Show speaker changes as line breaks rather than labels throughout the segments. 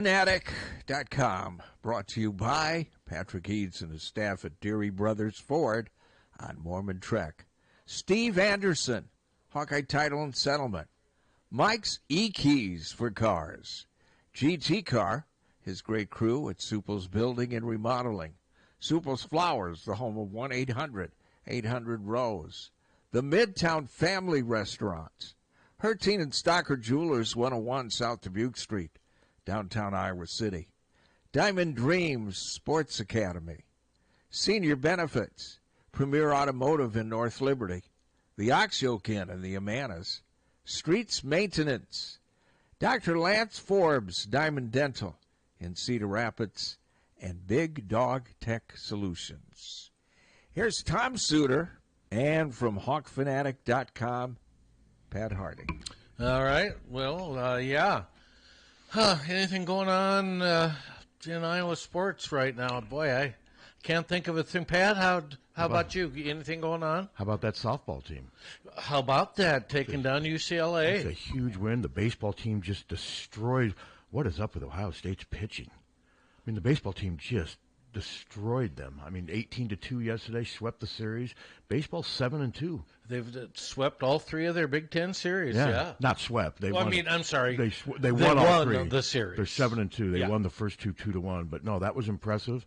Fanatic.com, brought to you by Patrick Eads and his staff at Deary Brothers Ford on Mormon Trek. Steve Anderson, Hawkeye Title and Settlement. Mike's E-Keys for Cars. GT Car, his great crew at Supple's Building and Remodeling. Supple's Flowers, the home of 1-800-800-ROSE. The Midtown Family Restaurants. Harty and Stocker Jewelers, 101 South Dubuque Street, downtown Iowa City. Diamond Dreams Sports Academy. Senior Benefits. Premier Automotive in North Liberty. The Oxyoke Inn and the Amanas. Streets Maintenance. Dr. Lance Forbes Diamond Dental in Cedar Rapids. And Big Dog Tech Solutions. Here's Tom Suter, and from HawkFanatic.com, Pat Harty.
All right. Well, yeah. Anything going on in Iowa sports right now? Boy, I can't think of a thing. Pat, how about you? Anything going on?
How about that softball team?
How about that, taking down UCLA?
It's a huge win. The baseball team just destroyed. What is up with Ohio State's pitching? I mean, the baseball team just destroyed them. I mean, 18-2 yesterday, swept the series. Baseball 7-2.
They've swept all three of their Big Ten series. Yeah.
Not swept. They won.
I'm sorry.
They won all three.
The series.
They're 7-2. They won the first two 2-1. But no, that was impressive.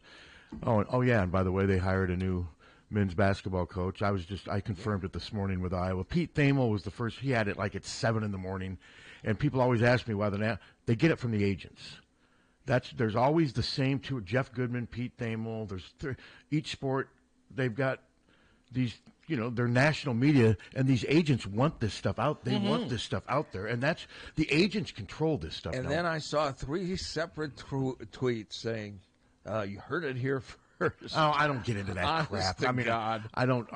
Oh yeah, and by the way, they hired a new men's basketball coach. I confirmed it this morning with Iowa. Pete Thamel was the first. He had it like at 7 a.m, and people always ask me why they get it from the agents. There's always the same two: Jeff Goodman, Pete Thamel. Each sport, they've got these, their national media, and these agents want this stuff out. They want this stuff out there, and that's the agents control this stuff.
And then I saw 3 separate tweets saying, "You heard it here first."
Oh, I don't get into that crap.
I mean, God.
I don't.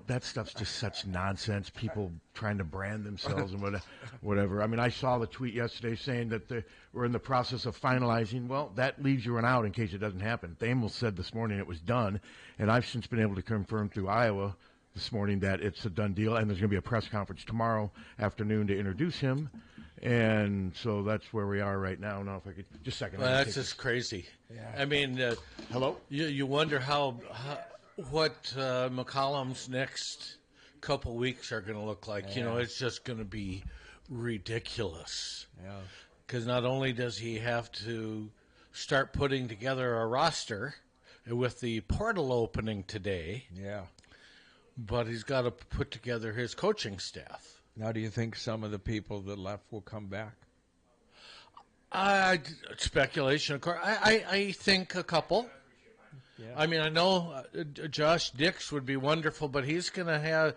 That stuff's just such nonsense. People trying to brand themselves and whatever. I mean, I saw the tweet yesterday saying that we're in the process of finalizing. Well, that leaves you an out in case it doesn't happen. Thamel said this morning it was done, and I've since been able to confirm through Iowa this morning that it's a done deal, and there's going to be a press conference tomorrow afternoon to introduce him. And so that's where we are right now. Now, if I could just a second.
Well, that's just crazy. Yeah. I mean,
hello.
You wonder what McCollum's next couple weeks are going to look like. Yeah. It's just going to be ridiculous. Yeah. Because not only does he have to start putting together a roster with the portal opening today.
Yeah. But
he's got to put together his coaching staff.
Now, do you think some of the people that left will come back?
Speculation, of course. I think a couple. Yeah. I mean, I know Josh Dix would be wonderful, but he's gonna have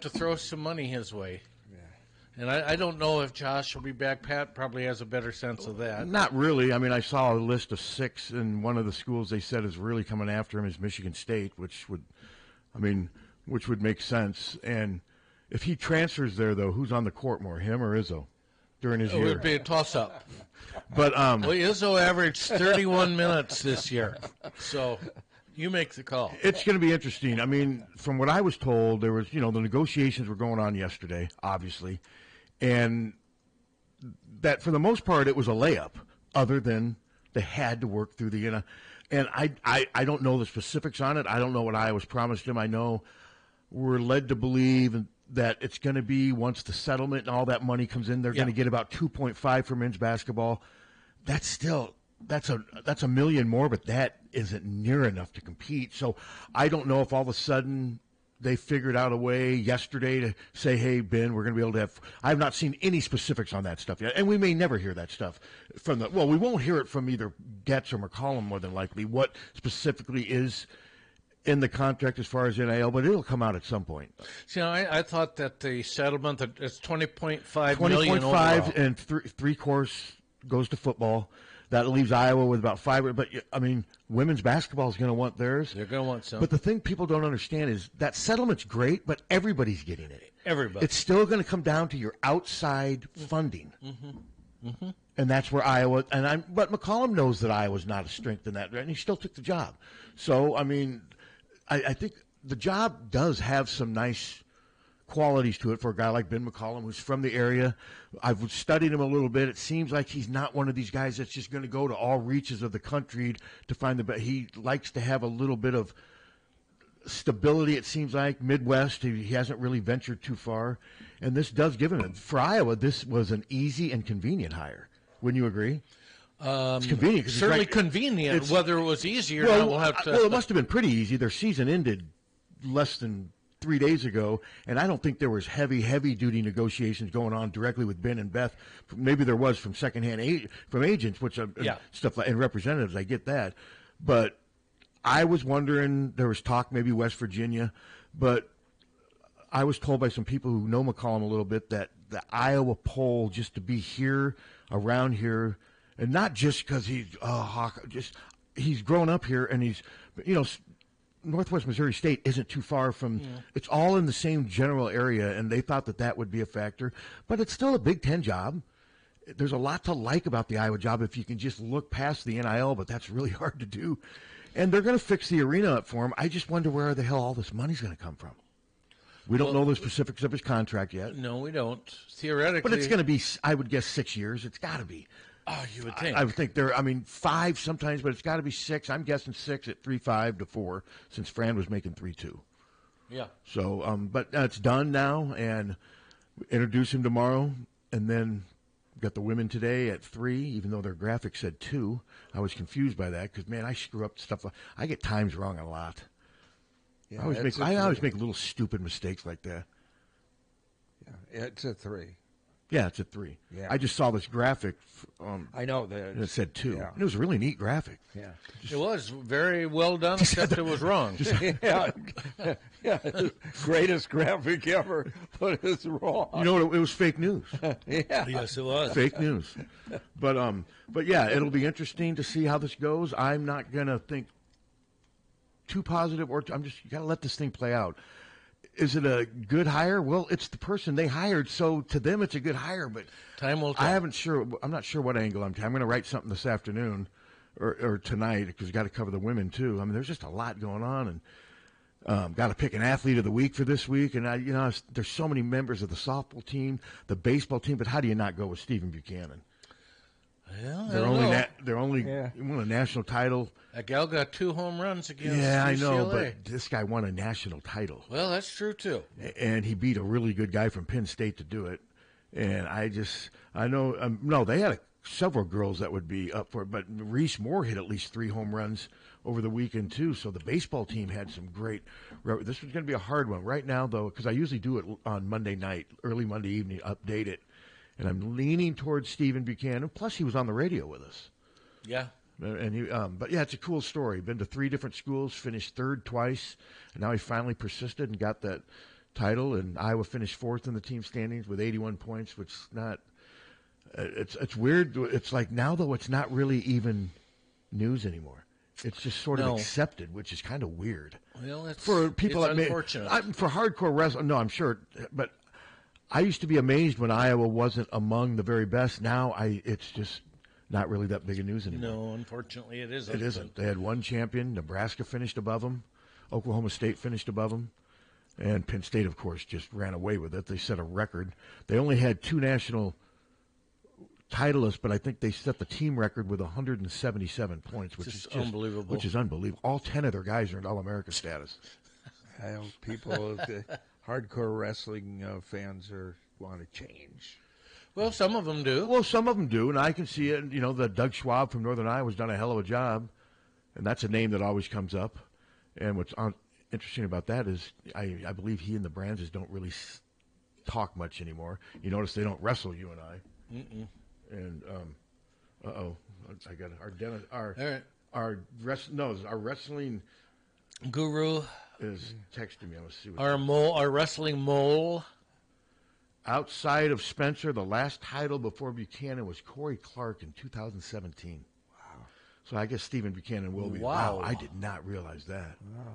to throw some money his way. Yeah. And I don't know if Josh will be back. Pat probably has a better sense of that.
Not really. I mean, I saw a list of 6, and one of the schools they said is really coming after him is Michigan State, which would make sense. And if he transfers there, though, who's on the court more, him or Izzo, during his year?
It would be a toss-up.
But
Izzo averaged 31 minutes this year, so you make the call.
It's going to be interesting. I mean, from what I was told, there was, the negotiations were going on yesterday, obviously, and that for the most part it was a layup, other than they had to work through the, and I don't know the specifics on it. I don't know what Iowa's promised him. I know we're led to believe that it's going to be, once the settlement and all that money comes in, they're going to get about 2.5 for men's basketball. That's a million more, but that isn't near enough to compete. So I don't know if all of a sudden they figured out a way yesterday to say, hey, Ben, we're going to be able to have – I have not seen any specifics on that stuff yet, and we may never hear that stuff from we won't hear it from either Getz or McCollum more than likely, what specifically is – in the contract as far as NIL, but it'll come out at some point.
See, I thought that the settlement that it's $20.5 million overall.
And three course goes to football. That leaves Iowa with about 5. But I mean, women's basketball is going to want theirs.
They're going to want some.
But the thing people don't understand is that settlement's great, but everybody's getting it.
Everybody.
It's still going to come down to your outside funding. And that's where Iowa but McCollum knows that Iowa's not a strength in that, and he still took the job. So I mean, I think the job does have some nice qualities to it for a guy like Ben McCollum, who's from the area. I've studied him a little bit. It seems like he's not one of these guys that's just going to go to all reaches of the country to find the best. He likes to have a little bit of stability, it seems like. Midwest, he hasn't really ventured too far. And this does give him, for Iowa, this was an easy and convenient hire. Wouldn't you agree? It's convenient.
Certainly convenient. Whether it was easy or
well,
not, we'll have to.
Well, it must have been pretty easy. Their season ended less than 3 days ago, and I don't think there was heavy duty negotiations going on directly with Ben and Beth. Maybe there was from secondhand from agents, which stuff like, and representatives. I get that, but I was wondering. There was talk maybe West Virginia, but I was told by some people who know McCollum a little bit that the Iowa poll, just to be here around here, and not just because he's he's grown up here and he's Northwest Missouri State isn't too far from. It's all in the same general area, and they thought that would be a factor. But it's still a Big Ten job. There's a lot to like about the Iowa job if you can just look past the NIL, but that's really hard to do. And they're going to fix the arena up for him. I just wonder where the hell all this money's going to come from. We don't know the specifics of his contract yet.
No, we don't. Theoretically.
But it's going to be, I would guess, 6 years. It's got to be.
Oh, you would think.
I would think 5 sometimes, but it's got to be 6. I'm guessing 6 at 3.5 to 4, since Fran was making 3.2.
Yeah.
So, but it's done now, and introduce him tomorrow, and then got the women today at 3, even though their graphic said 2. I was confused by that because, man, I screw up stuff. I get times wrong a lot. Yeah, I always make little stupid mistakes like that.
Yeah, it's a 3.
Yeah, it's a 3.
Yeah.
I just saw this graphic.
I know that.
And it said 2.
Yeah.
It was a really neat graphic.
Yeah.
It was very well done, except it was wrong.
yeah. Greatest graphic ever, but it's wrong.
You know, it was fake news.
Yeah.
Yes, it was.
Fake news. But yeah, it'll be interesting to see how this goes. I'm not going to think too positive, or you got to let this thing play out. Is it a good hire? Well, it's the person they hired, so to them it's a good hire. But
time will tell.
I'm not sure what angle I'm going to write something this afternoon or tonight because we got to cover the women too. I mean, there's just a lot going on, and got to pick an athlete of the week for this week. And there's so many members of the softball team, the baseball team, but how do you not go with Stephen Buchanan?
Well,
they're only won a national title.
That gal got 2 home runs against UCLA.
Yeah, I know, but this guy won a national title.
Well, that's true too.
And he beat a really good guy from Penn State to do it. And I know, no, they had several girls that would be up for it, but Reese Moore hit at least 3 home runs over the weekend too. So the baseball team had some great. This was going to be a hard one right now, though, because I usually do it on Monday night, early Monday evening, update it. And I'm leaning towards Stephen Buchanan. Plus, he was on the radio with us.
Yeah.
And but yeah, it's a cool story. Been to 3 different schools, finished 3rd twice, and now he finally persisted and got that title. And Iowa finished 4th in the team standings with 81 points, which is not. It's weird. It's like now though, it's not really even news anymore. It's just sort of accepted, which is kind of weird.
Well, it's
for people
it's
that
unfortunate.
For hardcore wrestling. No, I'm sure, but I used to be amazed when Iowa wasn't among the very best. Now it's just not really that big of news anymore.
No, unfortunately, it isn't.
It isn't. They had 1 champion. Nebraska finished above them. Oklahoma State finished above them. And Penn State, of course, just ran away with it. They set a record. They only had 2 national titleists, but I think they set the team record with 177 points, which is just
unbelievable.
Which is unbelievable. All 10 of their guys earned All-America status.
I know people, hardcore wrestling fans want to change.
Well, some of them do.
Well, some of them do, and I can see it. You know, the Doug Schwab from Northern Iowa has done a hell of a job, and that's a name that always comes up. And what's interesting about that is I believe he and the Brands don't really talk much anymore. You notice they don't wrestle, you and I.
Mm-mm.
And I got our wrestling
guru
is texting me. I want to see what
our wrestling mole.
Outside of Spencer, the last title before Buchanan was Corey Clark in 2017. Wow. So I guess Stephen Buchanan will be. Wow. I did not realize that. Wow.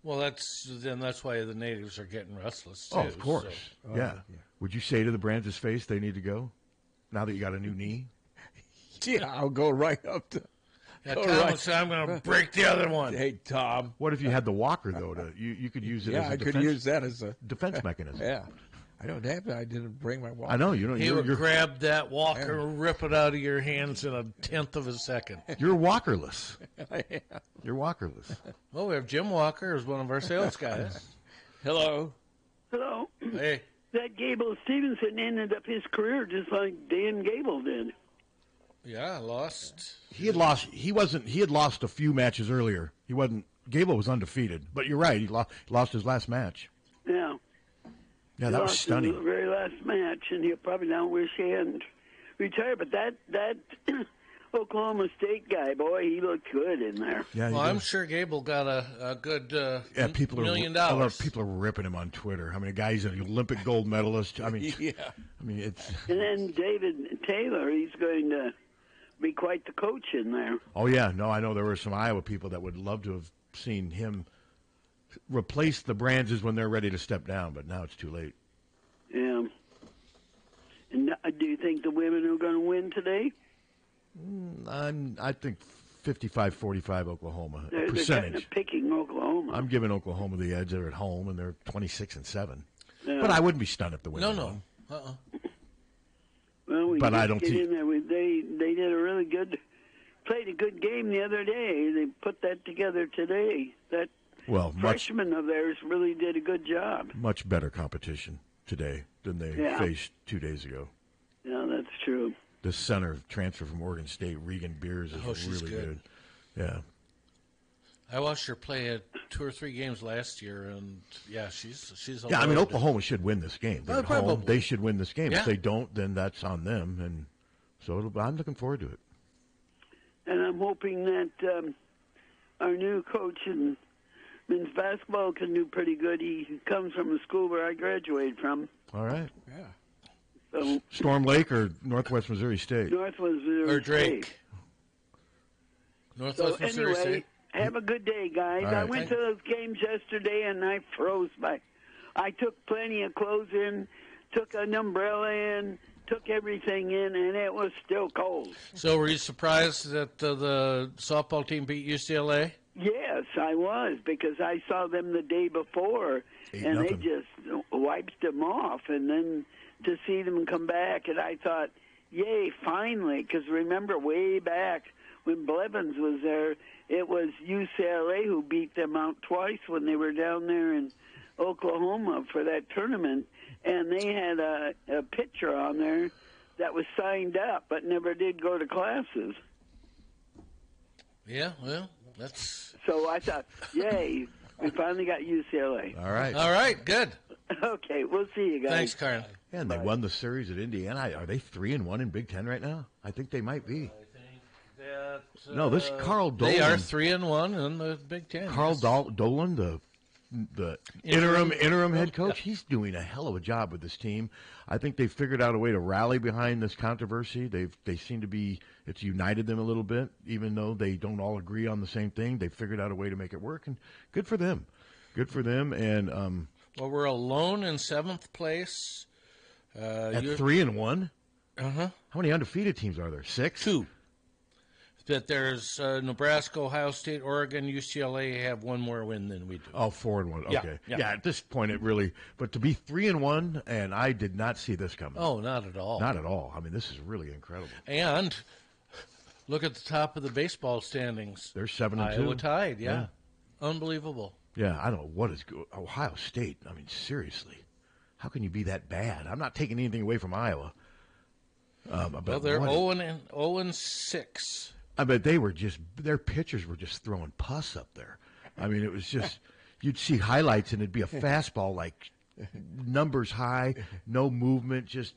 Well, that's why the natives are getting restless, too.
Oh, of course.
So.
Yeah. Would you say to the Brands' face they need to go now that you got a new knee?
Yeah, I'll go right up to
Yeah, Tom said, I'm going to break the other one.
Hey, Tom.
What if you had the walker, though? You could use it as a
could use that as a
defense mechanism.
Yeah. I don't have it. I didn't bring my walker.
I know. You know.
He would grab that walker and rip it out of your hands in a tenth of a second.
You're walkerless.
I am.
You're walkerless.
Well, we have Jim Walker as one of our sales guys.
Hello.
Hello.
Hey.
That Gable Stevenson ended up his career just like Dan Gable did.
Yeah, lost.
He had lost. He had lost a few matches earlier. He wasn't. Gable was undefeated, but you're right. He lost his last match.
Yeah.
Yeah, that was stunning.
The very last match, and he'll probably now wish he hadn't retired. But that Oklahoma State guy, boy, he looked good in there.
Yeah,
well, I'm sure Gable got a good
people
$1 million.
People are ripping him on Twitter. I mean, a guy, he's an Olympic gold medalist. I mean, it's.
And then David Taylor, he's going to be quite the coach in there.
Oh yeah, no, I know there were some Iowa people that would love to have seen him replace the Brands when they're ready to step down, but now it's too late.
Yeah. And do you think the women are going to win today?
I think 55-45 Oklahoma.
They're
percentage.
kind of picking Oklahoma.
I'm giving Oklahoma the edge. They're at home and they're 26-7.
Yeah.
But I wouldn't be stunned if the women
No.
won.
Well,
but I don't
get
see.
In there. They did a really good, played a good game the other day. They put that together today. That freshman of theirs really did a good job.
Much better competition today than they faced 2 days ago.
Yeah, that's true.
The center transfer from Oregon State, Regan Beers, is really good. Yeah.
I watched her play 2 or 3 games last year, and she's.
Yeah, I mean Oklahoma should win this game. They're at home. They should win this game.
Yeah.
If they don't, then that's on them. And so I'm looking forward to it.
And I'm hoping that our new coach in men's basketball can do pretty good. He comes from a school where I graduated from.
All right.
Yeah.
So,
Storm Lake or Northwest Missouri State?
Northwest Missouri
or Drake.
State.
Northwest Missouri State.
Have a good day, guys.
Right.
I went to those games yesterday, and I froze. I took plenty of clothes in, took an umbrella in, took everything in, and it was still cold.
So were you surprised that the softball team beat UCLA?
Yes, I was, because I saw them the day before, and they just wiped them off. And then to see them come back, and I thought, yay, finally, because remember way back when Blevins was there, it was UCLA who beat them out twice when they were down there in Oklahoma for that tournament, and they had a pitcher on there that was signed up but never did go to classes.
Yeah, well, that's...
So I thought, yay, we finally got UCLA.
All right.
All right, good.
Okay, we'll see you guys.
Thanks, Karen.
Yeah, and they won the series at Indiana. Are they 3-1 in Big Ten right now? I think they might be. No, this Carl Dolan.
They are 3-1 in the Big Ten.
Carl Dolan, the interim head coach, he's doing a hell of a job with this team. I think they figured out a way to rally behind this controversy. They seem to be, it's united them a little bit, even though they don't all agree on the same thing. They figured out a way to make it work, and good for them. Good for them. And
well, we're alone in 7th place.
At 3-1.
Uh-huh.
How many undefeated teams are there? 6?
2. That there's Nebraska, Ohio State, Oregon, UCLA have one more win than we do.
Oh, 4-1. Okay.
Yeah.
At this point, it really. But to be 3-1, and I did not see this coming.
Oh, not at all.
Not at all. I mean, this is really incredible.
And look at the top of the baseball standings.
They're 7-2.
Iowa tied. Yeah. Unbelievable.
Yeah, I don't know what is Ohio State. I mean, seriously, how can you be that bad? I'm not taking anything away from Iowa.
Well, they're 0-6.
I bet they were their pitchers were just throwing pus up there. I mean, it was just, you'd see highlights and it'd be a fastball like numbers high, no movement, just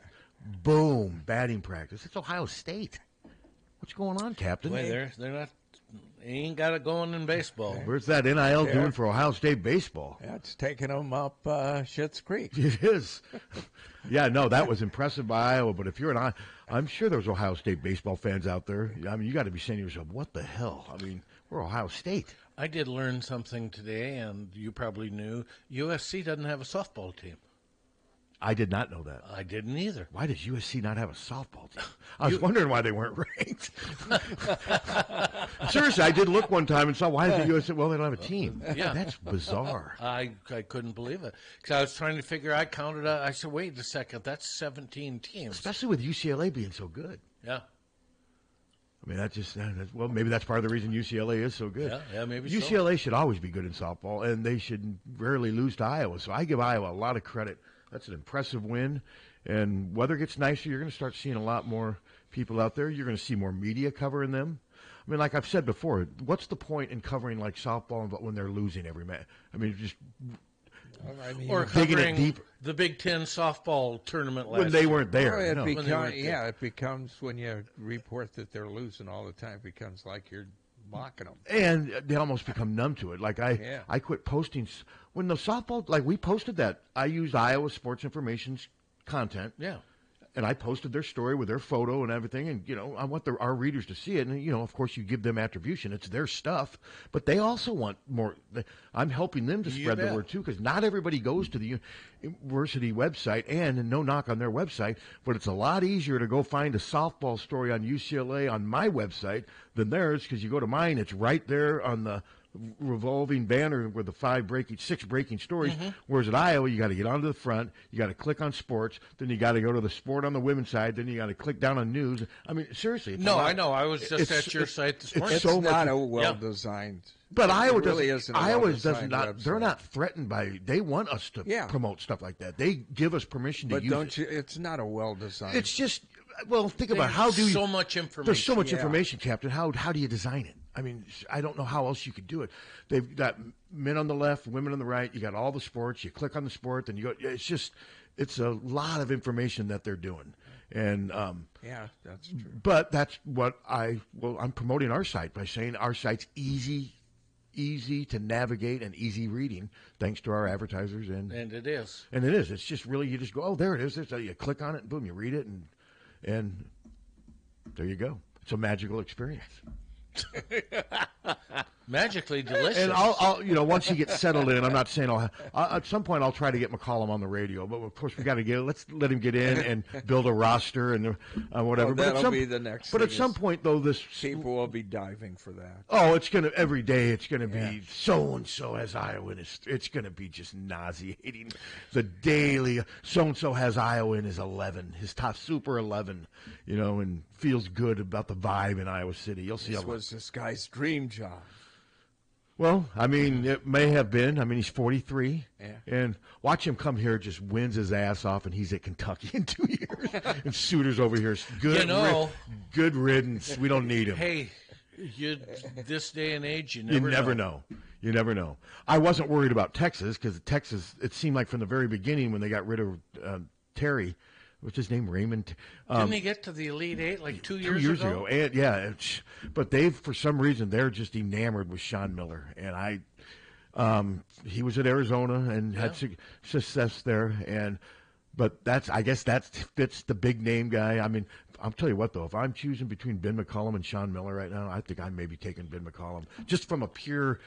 boom, batting practice. It's Ohio State. What's going on, Captain?
Boy, they're not. They ain't got it going in baseball.
Where's that NIL doing for Ohio State baseball?
Yeah, it's taking them up Schitt's Creek.
It is. Yeah, no, that was impressive by Iowa. But if you're I'm sure there's Ohio State baseball fans out there. I mean, you got to be saying to yourself, what the hell? I mean, we're Ohio State.
I did learn something today, and you probably knew. USC doesn't have a softball team.
I did not know that.
I didn't either.
Why does USC not have a softball team? I was wondering why they weren't ranked. Seriously, I did look one time and saw why is the USC? Well, they don't have a team.
Yeah.
That's bizarre.
I couldn't believe it because I was trying to figure. I counted. I said, "Wait a second, that's 17 teams."
Especially with UCLA being so good.
Yeah.
I mean, well, maybe that's part of the reason UCLA is so good.
Yeah, maybe
UCLA should always be good in softball, and they should rarely lose to Iowa. So I give Iowa a lot of credit. That's an impressive win. And weather gets nicer, you're going to start seeing a lot more people out there. You're going to see more media covering them. I mean, like I've said before, what's the point in covering like softball when they're losing every match? I mean, just
or covering the Big Ten softball tournament last
when they weren't there.
It becomes when you report that they're losing all the time, it becomes like you're mocking them.
And they almost become numb to it. Like I quit posting when the softball, like we posted that. I used Iowa Sports Information's content.
Yeah.
And I posted their story with their photo and everything, and I want our readers to see it. And of course, you give them attribution; it's their stuff, but they also want more. I'm helping them to spread the word too, because not everybody goes to the university website. And no knock on their website, but it's a lot easier to go find a softball story on UCLA on my website than theirs, because you go to mine, it's right there on the revolving banner with the 6 breaking stories.
Mm-hmm.
Whereas at Iowa, you got to get onto the front, you got to click on sports, then you got to go to the sport on the women's side, then you got to click down on news. I mean, seriously.
I know. I was just at your site this morning.
It's so not a well-designed.
But Iowa
really
doesn't.
Isn't
Iowa does not.
Website.
They're not threatened by. They want us to promote stuff like that. They give us permission to use it.
It's not a well-designed.
It's just. Well, think about how do you.
So much information.
There's so much information, Captain. How do you design it? I mean, I don't know how else you could do it. They've got men on the left, women on the right. You got all the sports. You click on the sport, then you go. It's a lot of information that they're doing, and
that's true.
But that's what I'm promoting our site by saying our site's easy to navigate and easy reading, thanks to our advertisers and
it is.
And it is. It's just really you just go, oh, there it is. You click on it, and boom, you read it, and there you go. It's a magical experience.
Magically delicious.
And I'll once you get settled in, I'm not saying at some point I'll try to get McCollum on the radio, but of course we got to let's let him get in and build a roster and whatever.
That'll be the next.
But at some point though,
people will be diving for that.
Oh, it's gonna every day. It's gonna be so and so has Iowa, and it's gonna be just nauseating. The daily so and so has Iowa in his 11, his top super 11, and feels good about the vibe in Iowa City. You'll see.
This was this guy's dream job.
Well, I mean, it may have been. I mean, he's 43.
Yeah.
And watch him come here, just wins his ass off, and he's at Kentucky in 2 years. And Suter's over here. Good riddance. We don't need him.
Hey, this day and age, you
never know. You never know. I wasn't worried about Texas, because Texas, it seemed like from the very beginning when they got rid of Terry, what's his name, Raymond?
Didn't he get to the Elite Eight like 2 years ago?
2 years ago. And but for some reason, they're just enamored with Sean Miller. And he was at Arizona and had success there. But I guess that fits the big name guy. I mean, I'll tell you what, though, if I'm choosing between Ben McCollum and Sean Miller right now, I think I may be taking Ben McCollum just from a pure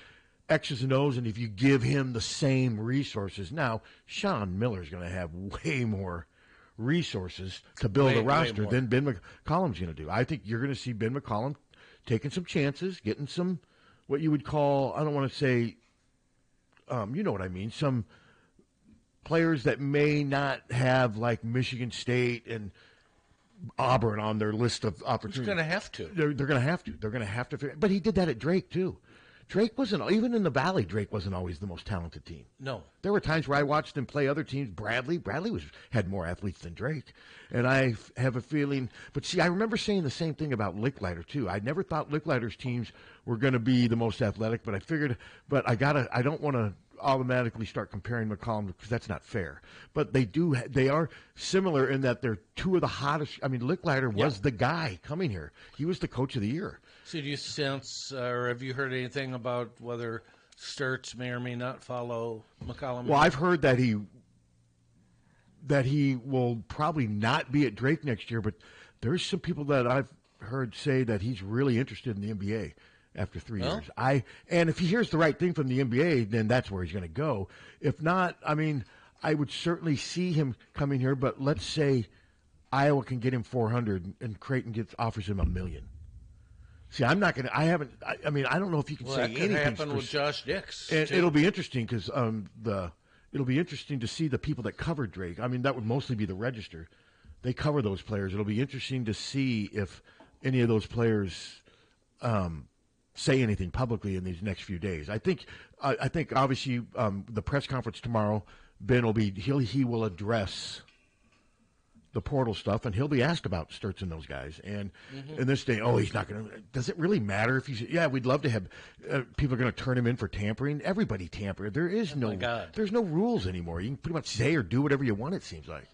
X's and O's. And if you give him the same resources, now Sean Miller's going to have way more resources to build a roster than Ben McCollum's going to do. I think you're going to see Ben McCollum taking some chances, getting some what you would call, I don't want to say, you know what I mean, some players that may not have like Michigan State and Auburn on their list of opportunities.
He's going to have to.
They're going to have to. They're going to have to. But he did that at Drake too. Drake wasn't, even in the Valley, Drake wasn't always the most talented team.
No.
There were times where I watched him play other teams. Bradley had more athletes than Drake. And I have a feeling, but see, I remember saying the same thing about Licklider too. I never thought Licklider's teams were going to be the most athletic, but I figured, I don't want to automatically start comparing McCollum because that's not fair. But they are similar in that they're two of the hottest. I mean, Licklider was the guy coming here. He was the coach of the year.
So do you sense, or have you heard anything about whether Sturts may or may not follow McCollum?
Well, I've heard that he will probably not be at Drake next year, but there's some people that I've heard say that he's really interested in the NBA after 3 years. And if he hears the right thing from the NBA, then that's where he's going to go. If not, I mean, I would certainly see him coming here, but let's say Iowa can get him 400 and Creighton offers him $1 million. See, I'm not going to. I mean, I don't know if you can say
that could
anything.
Happen with Josh Dix.
And it'll be interesting because it'll be interesting to see the people that cover Drake. I mean, that would mostly be the Register. They cover those players. It'll be interesting to see if any of those players say anything publicly in these next few days. I think obviously the press conference tomorrow, Ben he will address the portal stuff, and he'll be asked about Sturts and those guys. And in this day, he's not going to. Does it really matter if he's? Yeah, we'd love to have people are going to turn him in for tampering. Everybody tampered. There is there's no rules anymore. You can pretty much say or do whatever you want. It seems like.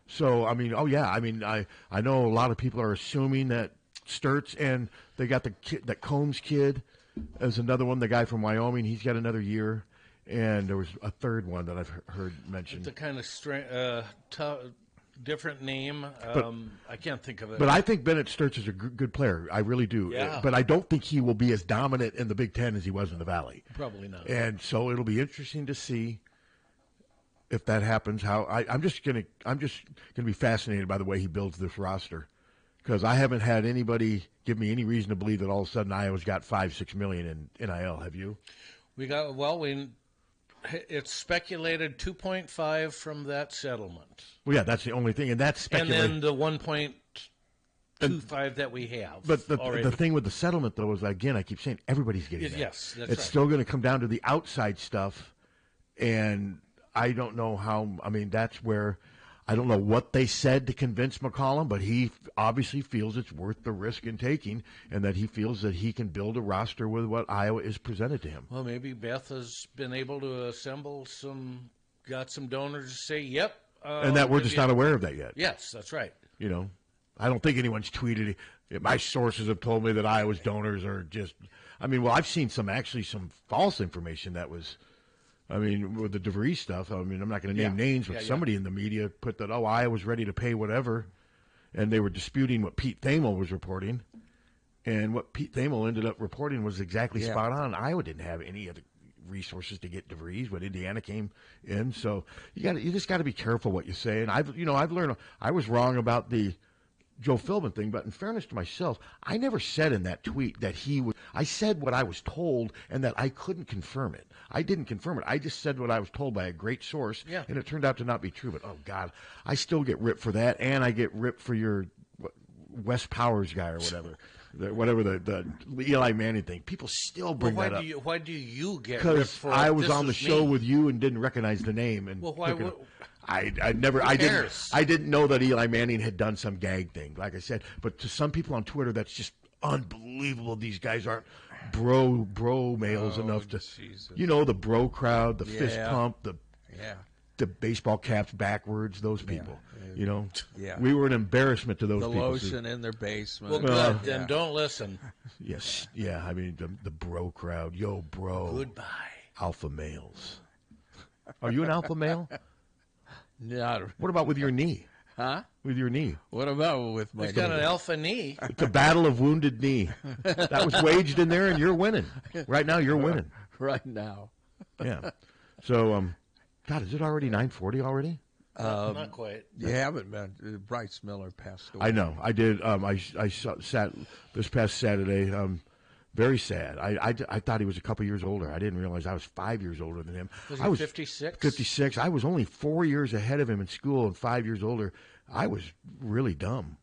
So I mean, I know a lot of people are assuming that Sturts and they got the kid, that Combs kid, as another one. The guy from Wyoming, he's got another year, and there was a third one that I've heard mentioned.
The kind of different name. I can't think of it.
But I think Bennett Sturts is a good player. I really do.
Yeah.
But I don't think he will be as dominant in the Big Ten as he was in the Valley.
Probably not.
And so it'll be interesting to see if that happens. I'm just gonna be fascinated by the way he builds this roster, because I haven't had anybody give me any reason to believe that all of a sudden Iowa's got $5-6 million in NIL. Have you?
It's speculated 2.5 from that settlement.
Well, yeah, that's the only thing, and that's speculated.
And then the 1.25 that we have.
But the thing with the settlement, though, is, again, I keep saying everybody's getting that.
Yes, that's
it's
right.
still going to come down to the outside stuff, and I don't know how. I mean, that's where I don't know what they said to convince McCollum, but he obviously feels it's worth the risk in taking, and that he feels that he can build a roster with what Iowa is presented to him.
Well, maybe Beth has been able to assemble got some donors to say, yep.
And that we're just not aware of that yet.
Yes, that's right.
You know, I don't think anyone's tweeted it. My sources have told me that Iowa's donors are just, I've seen some false information that was, with the DeVries stuff, I'm not going to name names, but somebody in the media put that, Iowa's ready to pay whatever, and they were disputing what Pete Thamel was reporting, and what Pete Thamel ended up reporting was exactly spot on. Iowa didn't have any other resources to get DeVries when Indiana came in, so you just got to be careful what you say. And I've learned I was wrong about the Joe Philbin thing, but in fairness to myself, I never said in that tweet that he would. I said what I was told, and that I couldn't confirm it. I didn't confirm it. I just said what I was told by a great source, and it turned out to not be true. But oh God, I still get ripped for that, and I get ripped for your West Powers guy or whatever. The Eli Manning thing. People still bring that up.
Why do you get ripped for it?
Because I was on the show with you and didn't recognize the name. And
why would...
I didn't know that Eli Manning had done some gag thing, like I said. But to some people on Twitter, that's just unbelievable. These guys aren't bro males enough to, Jesus. The bro crowd, the fist pump, the baseball caps backwards. Those people, we were an embarrassment to those people.
The lotion in their basement.
Well, good. Then don't listen.
Yes, the bro crowd. Yo, bro.
Goodbye.
Alpha males. Are you an alpha male?
Not.
What about with your knee?
Huh?
With your knee?
What about with my?
He's got an alpha knee.
It's a battle of wounded knee. That was waged in there, and you're winning. Right now, you're winning.
Right now.
Yeah. So, God, is it already 9:40 already?
Not quite.
You haven't been. Bryce Miller passed away.
I know. I did. I sat this past Saturday. Very sad. I thought he was a couple years older. I didn't realize I was 5 years older than him.
Was he 56?
56. I was only 4 years ahead of him in school and 5 years older. I was really dumb.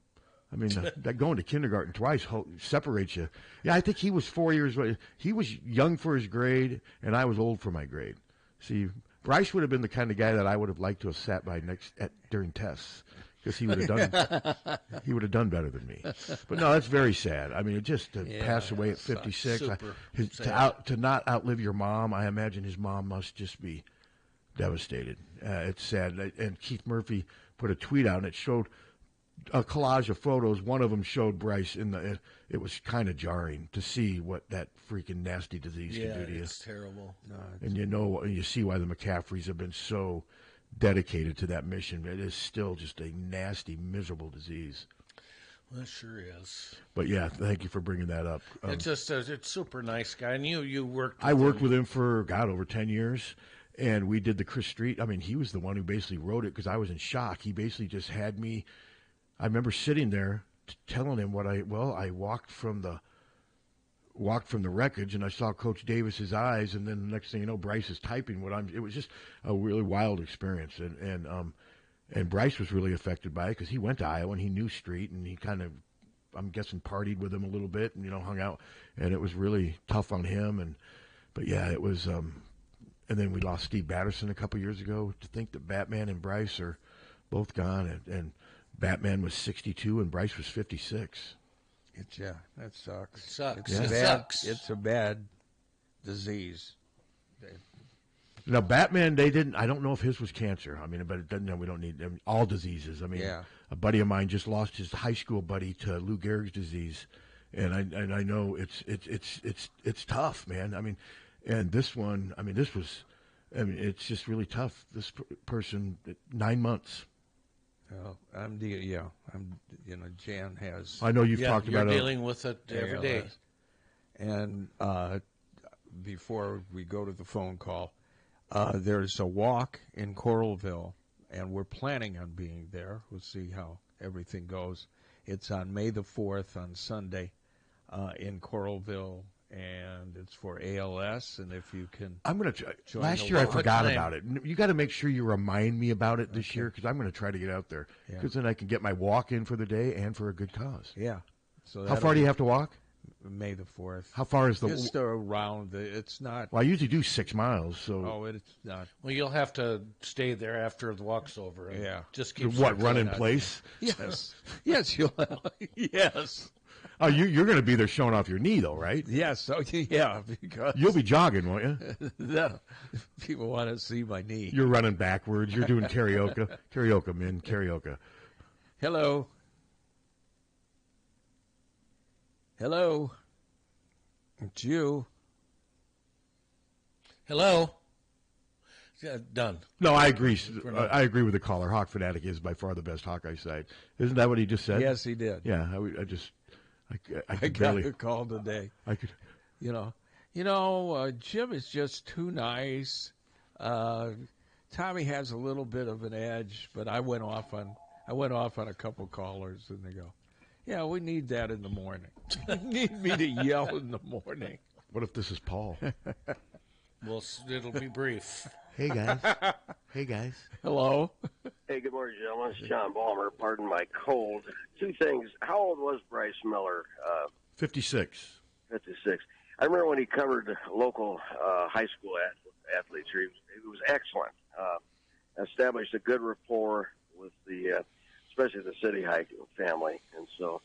That going to kindergarten twice separates you. Yeah, I think he was 4 years. He was young for his grade, and I was old for my grade. See, Bryce would have been the kind of guy that I would have liked to have sat by during tests. Because he would have done better than me. But no, that's very sad. Just to pass away at 56, to not outlive your mom. I imagine his mom must just be devastated. It's sad. And Keith Murphy put a tweet out, and it showed a collage of photos. One of them showed Bryce it was kind of jarring to see what that freaking nasty disease can do to you.
Yeah, it's terrible. No,
and you see why the McCaffreys have been so dedicated to that mission. It is still just a nasty, miserable disease.
Well, it sure is.
But yeah, thank you for bringing that up.
It's super nice guy, and you worked.
I worked with him for over 10 years, And we did the Chris Street. I mean, he was the one who basically wrote it because I was in shock. He basically just had me. I remember sitting there telling him I walked from the wreckage and I saw Coach Davis's eyes, and then the next thing you know, Bryce is typing it was just a really wild experience. And Bryce was really affected by it because he went to Iowa and he knew Street, and he kind of, I'm guessing, partied with him a little bit and, hung out, and it was really tough on him. But yeah, it was, and then we lost Steve Batterson a couple years ago. To think that Batman and Bryce are both gone, and Batman was 62 and Bryce was 56.
That sucks.
It sucks.
It's
It
bad.
sucks.
It's a bad disease.
Now, Batman, they didn't. I don't know if his was cancer. I mean, but it doesn't. We don't need all diseases. I mean, a buddy of mine just lost his high school buddy to Lou Gehrig's disease, and I know it's tough, man. I mean, and this one, I mean, it's just really tough. This person, 9 months.
Oh, Jan has.
I know you've talked about
it. You're dealing with it every day.
And before we go to the phone call, there's a walk in Coralville, and we're planning on being there. We'll see how everything goes. It's on May the 4th on Sunday in Coralville, and it's for ALS. And if you can,
I'm going to try. Last year I forgot about it. You got to make sure you remind me about it this year, because I'm going to try to get out there, because then I can get my walk in for the day and for a good cause.
Yeah. So
how far do you have to walk?
May the 4th.
How far is the?
Just around. It's not.
Well, I usually do 6 miles. So.
Oh, it's not.
Well, you'll have to stay there after the walk's over. And just keep.
Run in place?
Yes. Yes, you'll. Yes.
Oh, you're going to be there showing off your knee, though, right?
Yes. Oh, yeah. Because
you'll be jogging, won't you?
No. People want to see my knee.
You're running backwards. You're doing karaoke. Karaoke.
Hello. Hello. It's you.
Hello. Yeah, done.
No, I agree. I agree with the caller. Hawk Fanatic is by far the best Hawkeye side. Isn't that what he just said?
Yes, he did.
Yeah, I
got a call today.
I could.
Jim is just too nice. Tommy has a little bit of an edge, but I went off on a couple callers, and they go, "Yeah, we need that in the morning. Need me to yell in the morning."
What if this is Paul?
Well, it'll be brief.
Hey, guys. Hey, guys.
Hello.
Hey, good morning, gentlemen. It's John Balmer. Pardon my cold. Two things. How old was Bryce Miller?
56.
56. I remember when he covered local high school athletes. He was excellent. Established a good rapport with especially the City High family. And so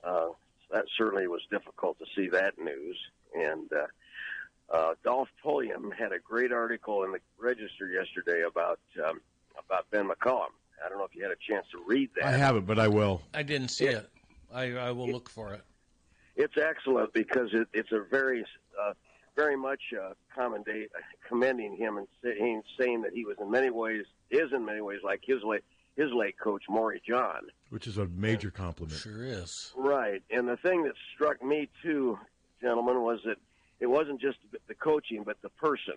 that certainly was difficult to see that news. And Dolph Pulliam had a great article in the Register yesterday about Ben McCullum. I don't know if you had a chance to read that.
I haven't, but I will.
I didn't see it. I will look for it.
It's excellent because it's a very much commending him and saying that he was in many ways like his late coach Maury John,
which is a major compliment.
Sure is.
Right, and the thing that struck me too, gentlemen, was that it wasn't just the coaching, but the person.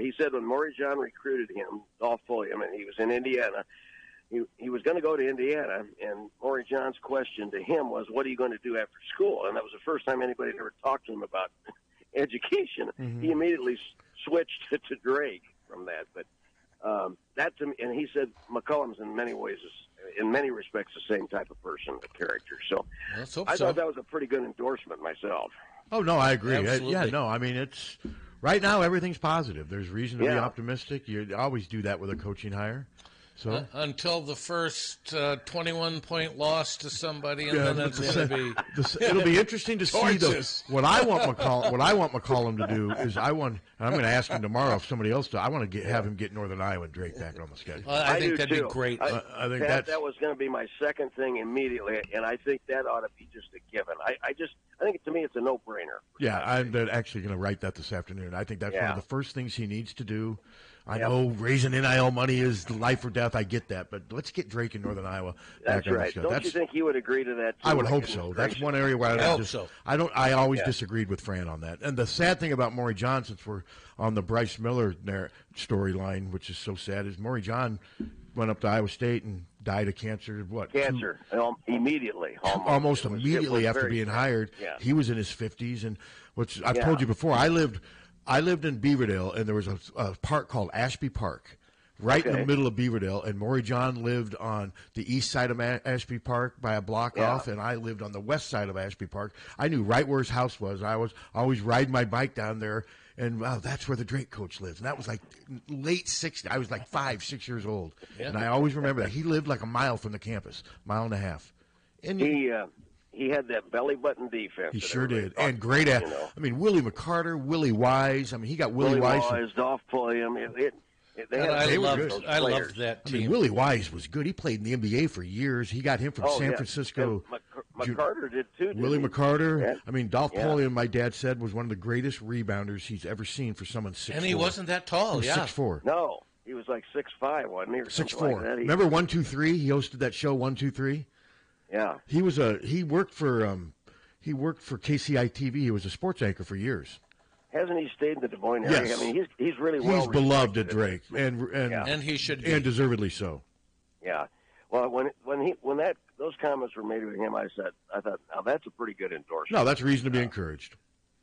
He said when Maury John recruited him, Dolph Pulliam, and he was in Indiana, he was going to go to Indiana, and Maury John's question to him was, "What are you going to do after school?" And that was the first time anybody had ever talked to him about education. Mm-hmm. He immediately switched to Drake from that. But and he said McCullum's in many respects, the same type of person, a character. So I thought that was a pretty good endorsement myself.
Oh, no, I agree.
Absolutely.
I mean, it's right now everything's positive. There's reason to be optimistic. You always do that with a coaching hire. So
until the first 21-point loss to somebody, and then it's going to be.
It'll be interesting to see what I want McCollum to do is I'm going to ask him tomorrow if somebody else does. I want to have him get Northern Iowa and Drake back on the schedule.
I think that'd
be
great.
I think
that was going to be my second thing immediately, and I think that ought to be just a given. I think to me it's a no-brainer.
Yeah, I'm actually going to write that this afternoon. I think that's one of the first things he needs to do. I know raising NIL money is life or death. I get that, but let's get Drake in Northern Iowa.
That's right. Don't you think he would agree to that? Too?
I would hope so. That's one area where I always
Yeah.
disagreed with Fran on that. And the sad thing about Maury John, since we're on the Bryce Miller storyline, which is so sad, is Maury John went up to Iowa State and died of cancer.
Cancer immediately,
almost immediately after being hired.
Yeah.
He was in his 50s, and I've told you before. I lived in Beaverdale, and there was a park called Ashby Park, right in the middle of Beaverdale. And Maury John lived on the east side of Ashby Park by a block off, and I lived on the west side of Ashby Park. I knew right where his house was. I was always riding my bike down there, and wow, that's where the Drake coach lives. And that was like late 60s. I was like 5, 6 years old, and I always remember that. He lived like a mile from the campus, mile and a half. And
he had that belly button defense.
He sure did, and great at. I mean, Willie McCarter, Willie Wise. I mean, he got Willie Wise,
Dolph Pulliam.
I loved that team.
I mean, Willie Wise was good. He played in the NBA for years. He got him from San Francisco.
McCarter did too.
Willie McCarter.
Yeah.
I mean, Dolph Pulliam, my dad said, was one of the greatest rebounders he's ever seen for someone 6'4".
And he wasn't that tall.
He was 6'4".
No, he was like 6'5", wasn't he?
6'4".
Like that.
Remember 1-2-3? He hosted that show 1-2-3.
Yeah.
He worked for KCI TV. He was a sports anchor for years.
Hasn't he stayed in the Des Moines area?
Yes.
I mean, he's really well.
He's beloved at Drake, and
he should be.
And deservedly so.
Yeah. Well, when those comments were made to him, I thought, now that's a pretty good endorsement.
No, that's reason to be encouraged.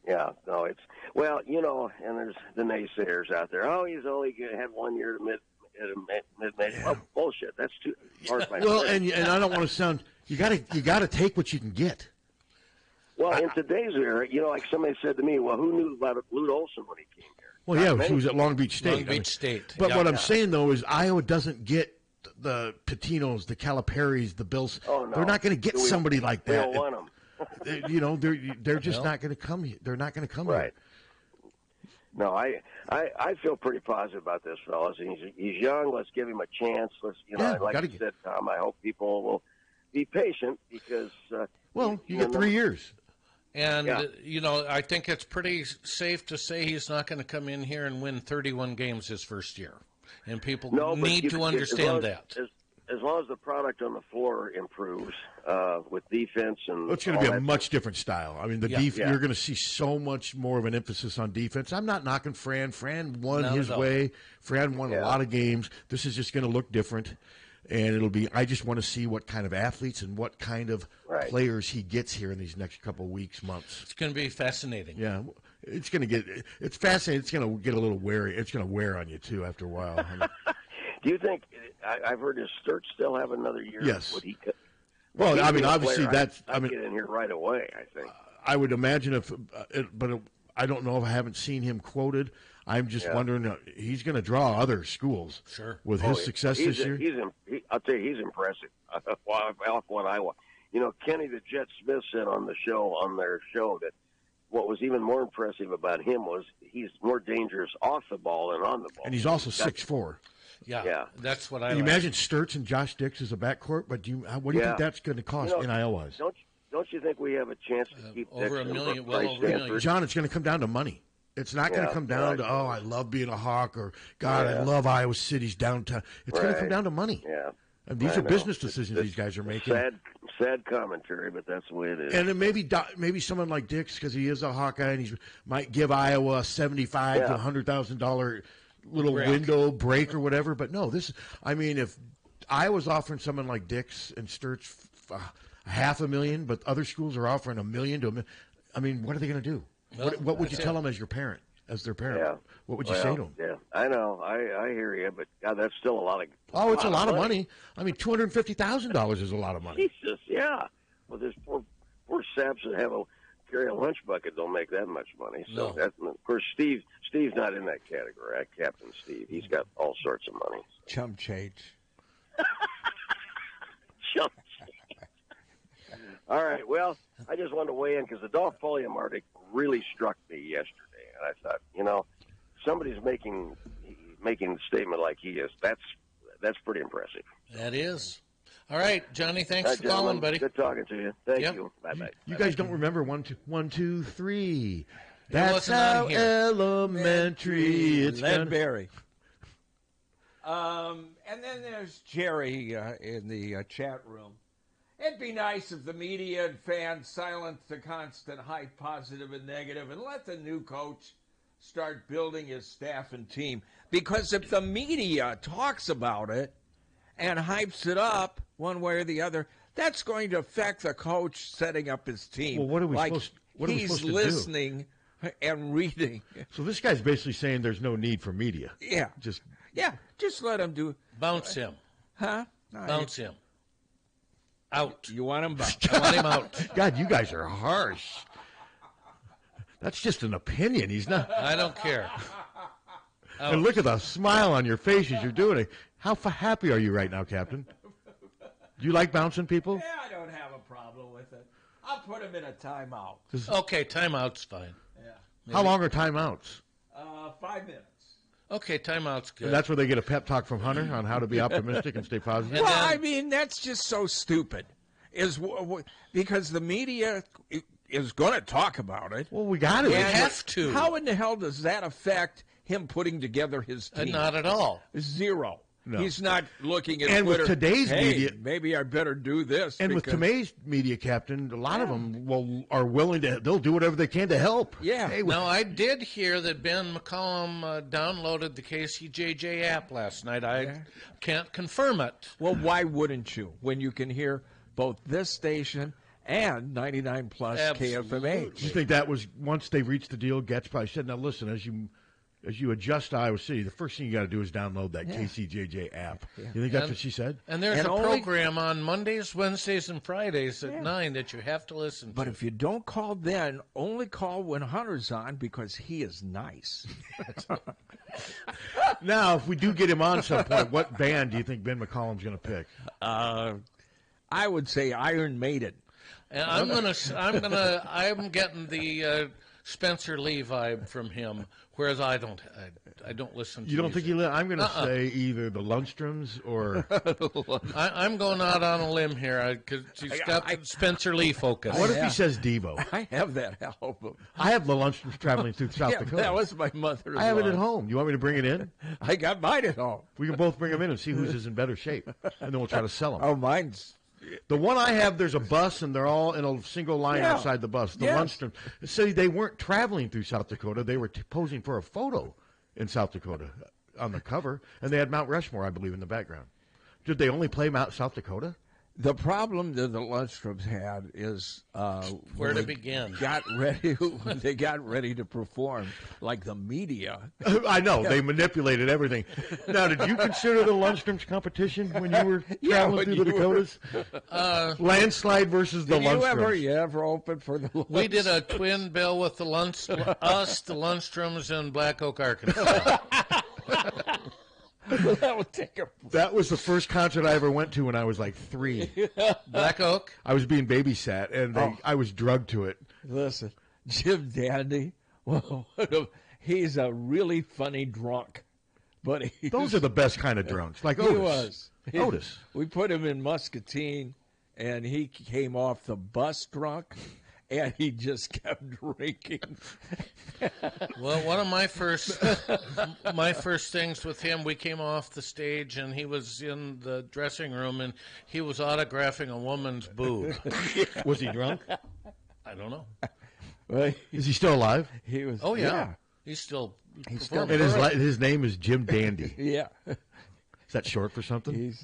Yeah. No, and there's the naysayers out there. Oh, he's only had 1 year to mid-major. Well, bullshit. That's too hard.
Well, and I don't want to sound. You got to take what you can get.
Well, in today's era, like somebody said to me, well, who knew about Lute Olson when he came here?
Well, yeah, he was at Long Beach State. But what I'm saying, though, is Iowa doesn't get the Patinos, the Caliparis, the Bills.
Oh, no.
They're not going to get somebody like that.
We don't want them.
They're just not going to come here. They're not going to come here.
Right. No, I feel pretty positive about this, fellas. He's young. Let's give him a chance. Like you said, Tom, I hope people will be patient because
you get 3 years.
And, I think it's pretty safe to say he's not going to come in here and win 31 games his first year. And people need to understand that.
As long as the product on the floor improves with defense and
it's going to be a much different style. I mean, you're going to see so much more of an emphasis on defense. I'm not knocking Fran. Fran won his way. Fran won a lot of games. This is just going to look different. And it'll be. I just want to see what kind of athletes and what kind of players he gets here in these next couple of weeks, months.
It's going to be fascinating.
Yeah, it's going to get. It's fascinating. It's going to get a little wary. It's going to wear on you too after a while. I mean,
do you think? I've heard does Sturt still have another year?
Yes.
Would he?
Well, I mean, obviously that's.
I'd get in here right away. I think.
I would imagine but I don't know if I haven't seen him quoted. I'm just wondering, he's going to draw other schools with his success this year.
I'll tell you, he's impressive. Off what I want. Kenny the Jet Smith said on their show that what was even more impressive about him was he's more dangerous off the ball than on the ball.
And he's also 6'4".
Yeah, that's what I
Can you imagine Sturts and Josh Dix as a backcourt? But what do you think that's going to cost NIL-wise?
Don't you think we have a chance to keep
over $1 million? Well, over $1 million.
John, it's going to come down to money. It's not going to come down to, I love being a Hawk, or, God, I love Iowa City's downtown. It's going to come down to money.
Yeah.
And these are business decisions these guys are making.
Sad commentary, but that's the way it is.
And then maybe someone like Dix, because he is a Hawkeye, and he might give Iowa a $75,000 to $100,000 little window break or whatever. But no, if Iowa's offering someone like Dix and Sturts $500,000, but other schools are offering $1 million to $1 million, I mean, what are they going to do? What would you tell them as their parent?
Yeah.
What would you say to them?
Yeah, I know. I hear you, but God, that's still a lot of.
It's a lot of money. I mean, $250,000 is a lot of money.
Jesus, yeah. Well, there's poor saps that carry a lunch bucket don't make that much money. So of course, Steve's not in that category. Captain Steve, he's got all sorts of money.
Chump change.
Chump change. All right. Well, I just wanted to weigh in because the Dolph Pulliam article really struck me yesterday, and I thought, somebody's making a statement like he is. That's pretty impressive.
That is. All right, Johnny. Thanks for calling, buddy.
Good talking to you. Thank you. Bye-bye.
You guys don't remember 1, 2, 3. That's how elementary. It's
Ledbury. And then there's Jerry in the chat room. It'd be nice if the media and fans silence the constant hype, positive and negative, and let the new coach start building his staff and team. Because if the media talks about it and hypes it up one way or the other, that's going to affect the coach setting up his team.
Well, what are we supposed to do?
He's listening and reading.
So this guy's basically saying there's no need for media.
Yeah. Just let him do.
Bounce him.
Huh?
Bounce him. Out.
You want him bounced.
I want him out.
God, you guys are harsh. That's just an opinion. He's not.
I don't care. Out.
And look at the smile on your face as you're doing it. How happy are you right now, Captain? Do you like bouncing people?
Yeah, I don't have a problem with it. I'll put him in a timeout.
Okay, timeout's fine.
Yeah.
How long are timeouts?
5 minutes.
Okay, timeout's good.
And that's where they get a pep talk from Hunter on how to be optimistic and stay positive?
Well, I mean, that's just so stupid. Because the media is going to talk about it.
Well, we got it.
We have to.
How in the hell does that affect him putting together his team?
Not at all.
Zero.
No.
He's not looking at
And
Twitter,
with today's
hey,
media,
maybe I better do this.
and with today's media, Captain, a lot of them are willing to. They'll do whatever they can to help.
Yeah.
Hey,
Now, I did hear that Ben McCollum downloaded the KCJJ app last night. I can't confirm it.
Well, why wouldn't you when you can hear both this station and 99 plus KFMH?
Do you think that was once they reached the deal? Getz probably said, "Now listen, as you adjust to Iowa City, the first thing you got to do is download that KCJJ app." Yeah. You think that's what she said?
And there's a program on Mondays, Wednesdays, and Fridays at 9 that you have to listen to.
But if you don't call then, only call when Hunter's on because he is nice.
Now, if we do get him on some point, what band do you think Ben McCollum's going to pick?
I would say Iron Maiden.
And I'm getting the Spencer Lee vibe from him, whereas I don't listen to
You don't
music.
think I'm going to say either the Lundstroms or...
I'm going out on a limb here because he's got the Spencer Lee focus.
What if he says Devo?
I have that album.
I have the Lundstroms traveling through South Dakota.
That was my mother's.
I have it at home. You want me to bring it in?
I got mine at home.
We can both bring them in and see whose is in better shape, and then we'll try to sell them.
Oh, mine's...
The one I have, there's a bus, and they're all in a single line outside the bus. The Lundstrom. So they weren't traveling through South Dakota. They were posing for a photo in South Dakota on the cover, and they had Mount Rushmore, I believe, in the background. Did they only play South Dakota?
The problem that the Lundstroms had is
where to begin.
They got ready to perform like the media.
I know they manipulated everything. Now, did you consider the Lundstroms competition when you were traveling through the Dakotas? Landslide versus the Lundstroms.
You ever opened for the Lundstroms?
We did a twin bill with the Lundstroms, and Black Oak, Arkansas.
That was the first concert I ever went to when I was like 3.
Black Oak?
I was being babysat, and I was drugged to it.
Listen, Jim Dandy, well, he's a really funny drunk. But
those are the best kind of drunks, like Otis.
He was.
Otis.
We put him in Muscatine, and he came off the bus drunk. And he just kept drinking.
Well, one of my first things with him, we came off the stage, and he was in the dressing room, and he was autographing a woman's boob.
Was he drunk?
I don't know.
Well, is he still alive?
He was.
Oh yeah. He's still.
And his name is Jim Dandy.
Yeah.
Is that short for something?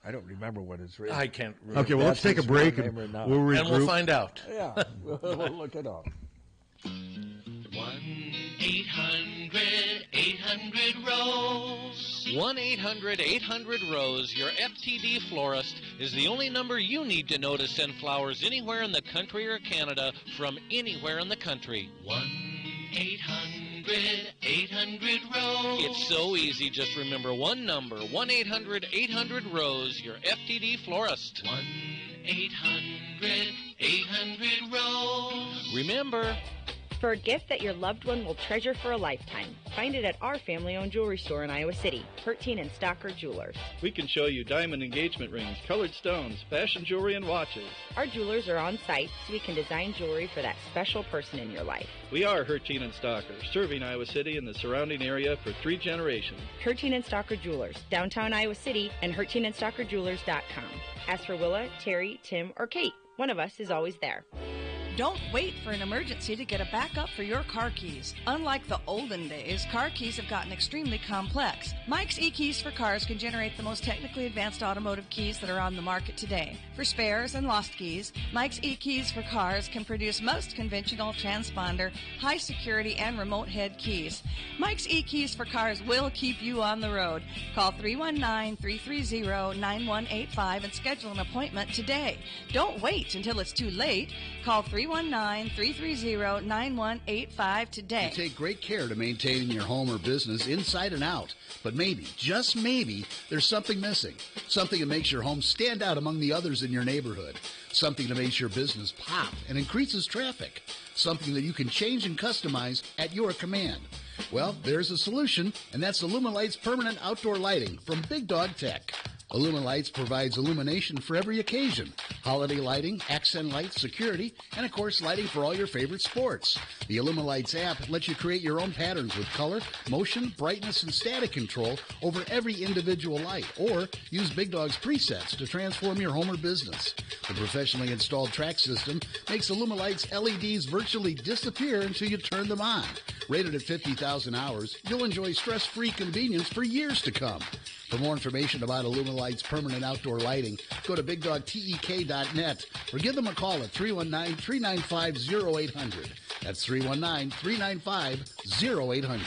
I don't remember what his name.
I can't remember.
Okay, well, let's take a break and we'll regroup.
And we'll find out.
Yeah, we'll look it up.
1-800-800-ROSE.
1-800-800-ROSE. Your FTD florist is the only number you need to know to send flowers anywhere in the country or Canada from anywhere in the country.
1-800-800-ROSE.
It's so easy. Just remember one number, 1-800-800-ROSE, your FTD florist.
1-800-800-ROSE.
Remember,
For a gift that your loved one will treasure for a lifetime, find it at our family-owned jewelry store in Iowa City, Harty and Stocker Jewelers.
We can show you diamond engagement rings, colored stones, fashion jewelry, and watches.
Our jewelers are on site so we can design jewelry for that special person in your life.
We are Harty and Stocker, serving Iowa City and the surrounding area for 3 generations.
Harty and Stocker Jewelers, downtown Iowa City, and HartyandStockerJewelers.com. Ask for Willa, Terry, Tim, or Kate. One of us is always there.
Don't wait for an emergency to get a backup for your car keys. Unlike the olden days, car keys have gotten extremely complex. Mike's eKeys for Cars can generate the most technically advanced automotive keys that are on the market today. For spares and lost keys, Mike's eKeys for Cars can produce most conventional transponder, high security, and remote head keys. Mike's eKeys for Cars will keep you on the road. Call 319-330-9185 and schedule an appointment today. Don't wait until it's too late. Call 319-330-9185 today.
You take great care to maintaining your home or business inside and out. But maybe, just maybe, there's something missing. Something that makes your home stand out among the others in your neighborhood. Something that makes your business pop and increases traffic. Something that you can change and customize at your command. Well, there's a solution, and that's Illuminlight's permanent outdoor lighting from Big Dog Tech. Illuminlights provides illumination for every occasion. Holiday lighting, accent lights, security, and of course lighting for all your favorite sports. The Illuminlights app lets you create your own patterns with color, motion, brightness, and static control over every individual light, or use Big Dog's presets to transform your home or business. The professionally installed track system makes Illuminlight's LEDs virtually disappear until you turn them on. Rated at 50,000 hours, you'll enjoy stress-free convenience for years to come. For more information about Illuminlight's permanent outdoor lighting, go to BigDogTEK.net or give them a call at 319-395-0800. That's 319-395-0800.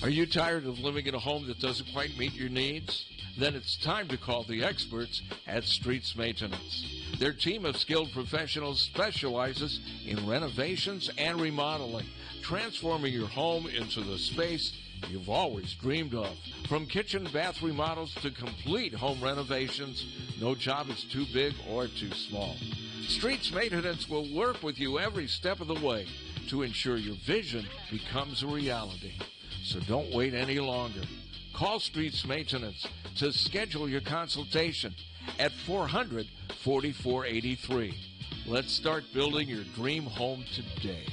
Are you tired of living in a home that doesn't quite meet your needs? Then it's time to call the experts at Streets Maintenance. Their team of skilled professionals specializes in renovations and remodeling, transforming your home into the space you've always dreamed of. From kitchen bath remodels to complete home renovations, no job is too big or too small. Streets Maintenance will work with you every step of the way to ensure your vision becomes a reality. So don't wait any longer. Call Streets Maintenance to schedule your consultation at 400-4483. Let's start building your dream home today.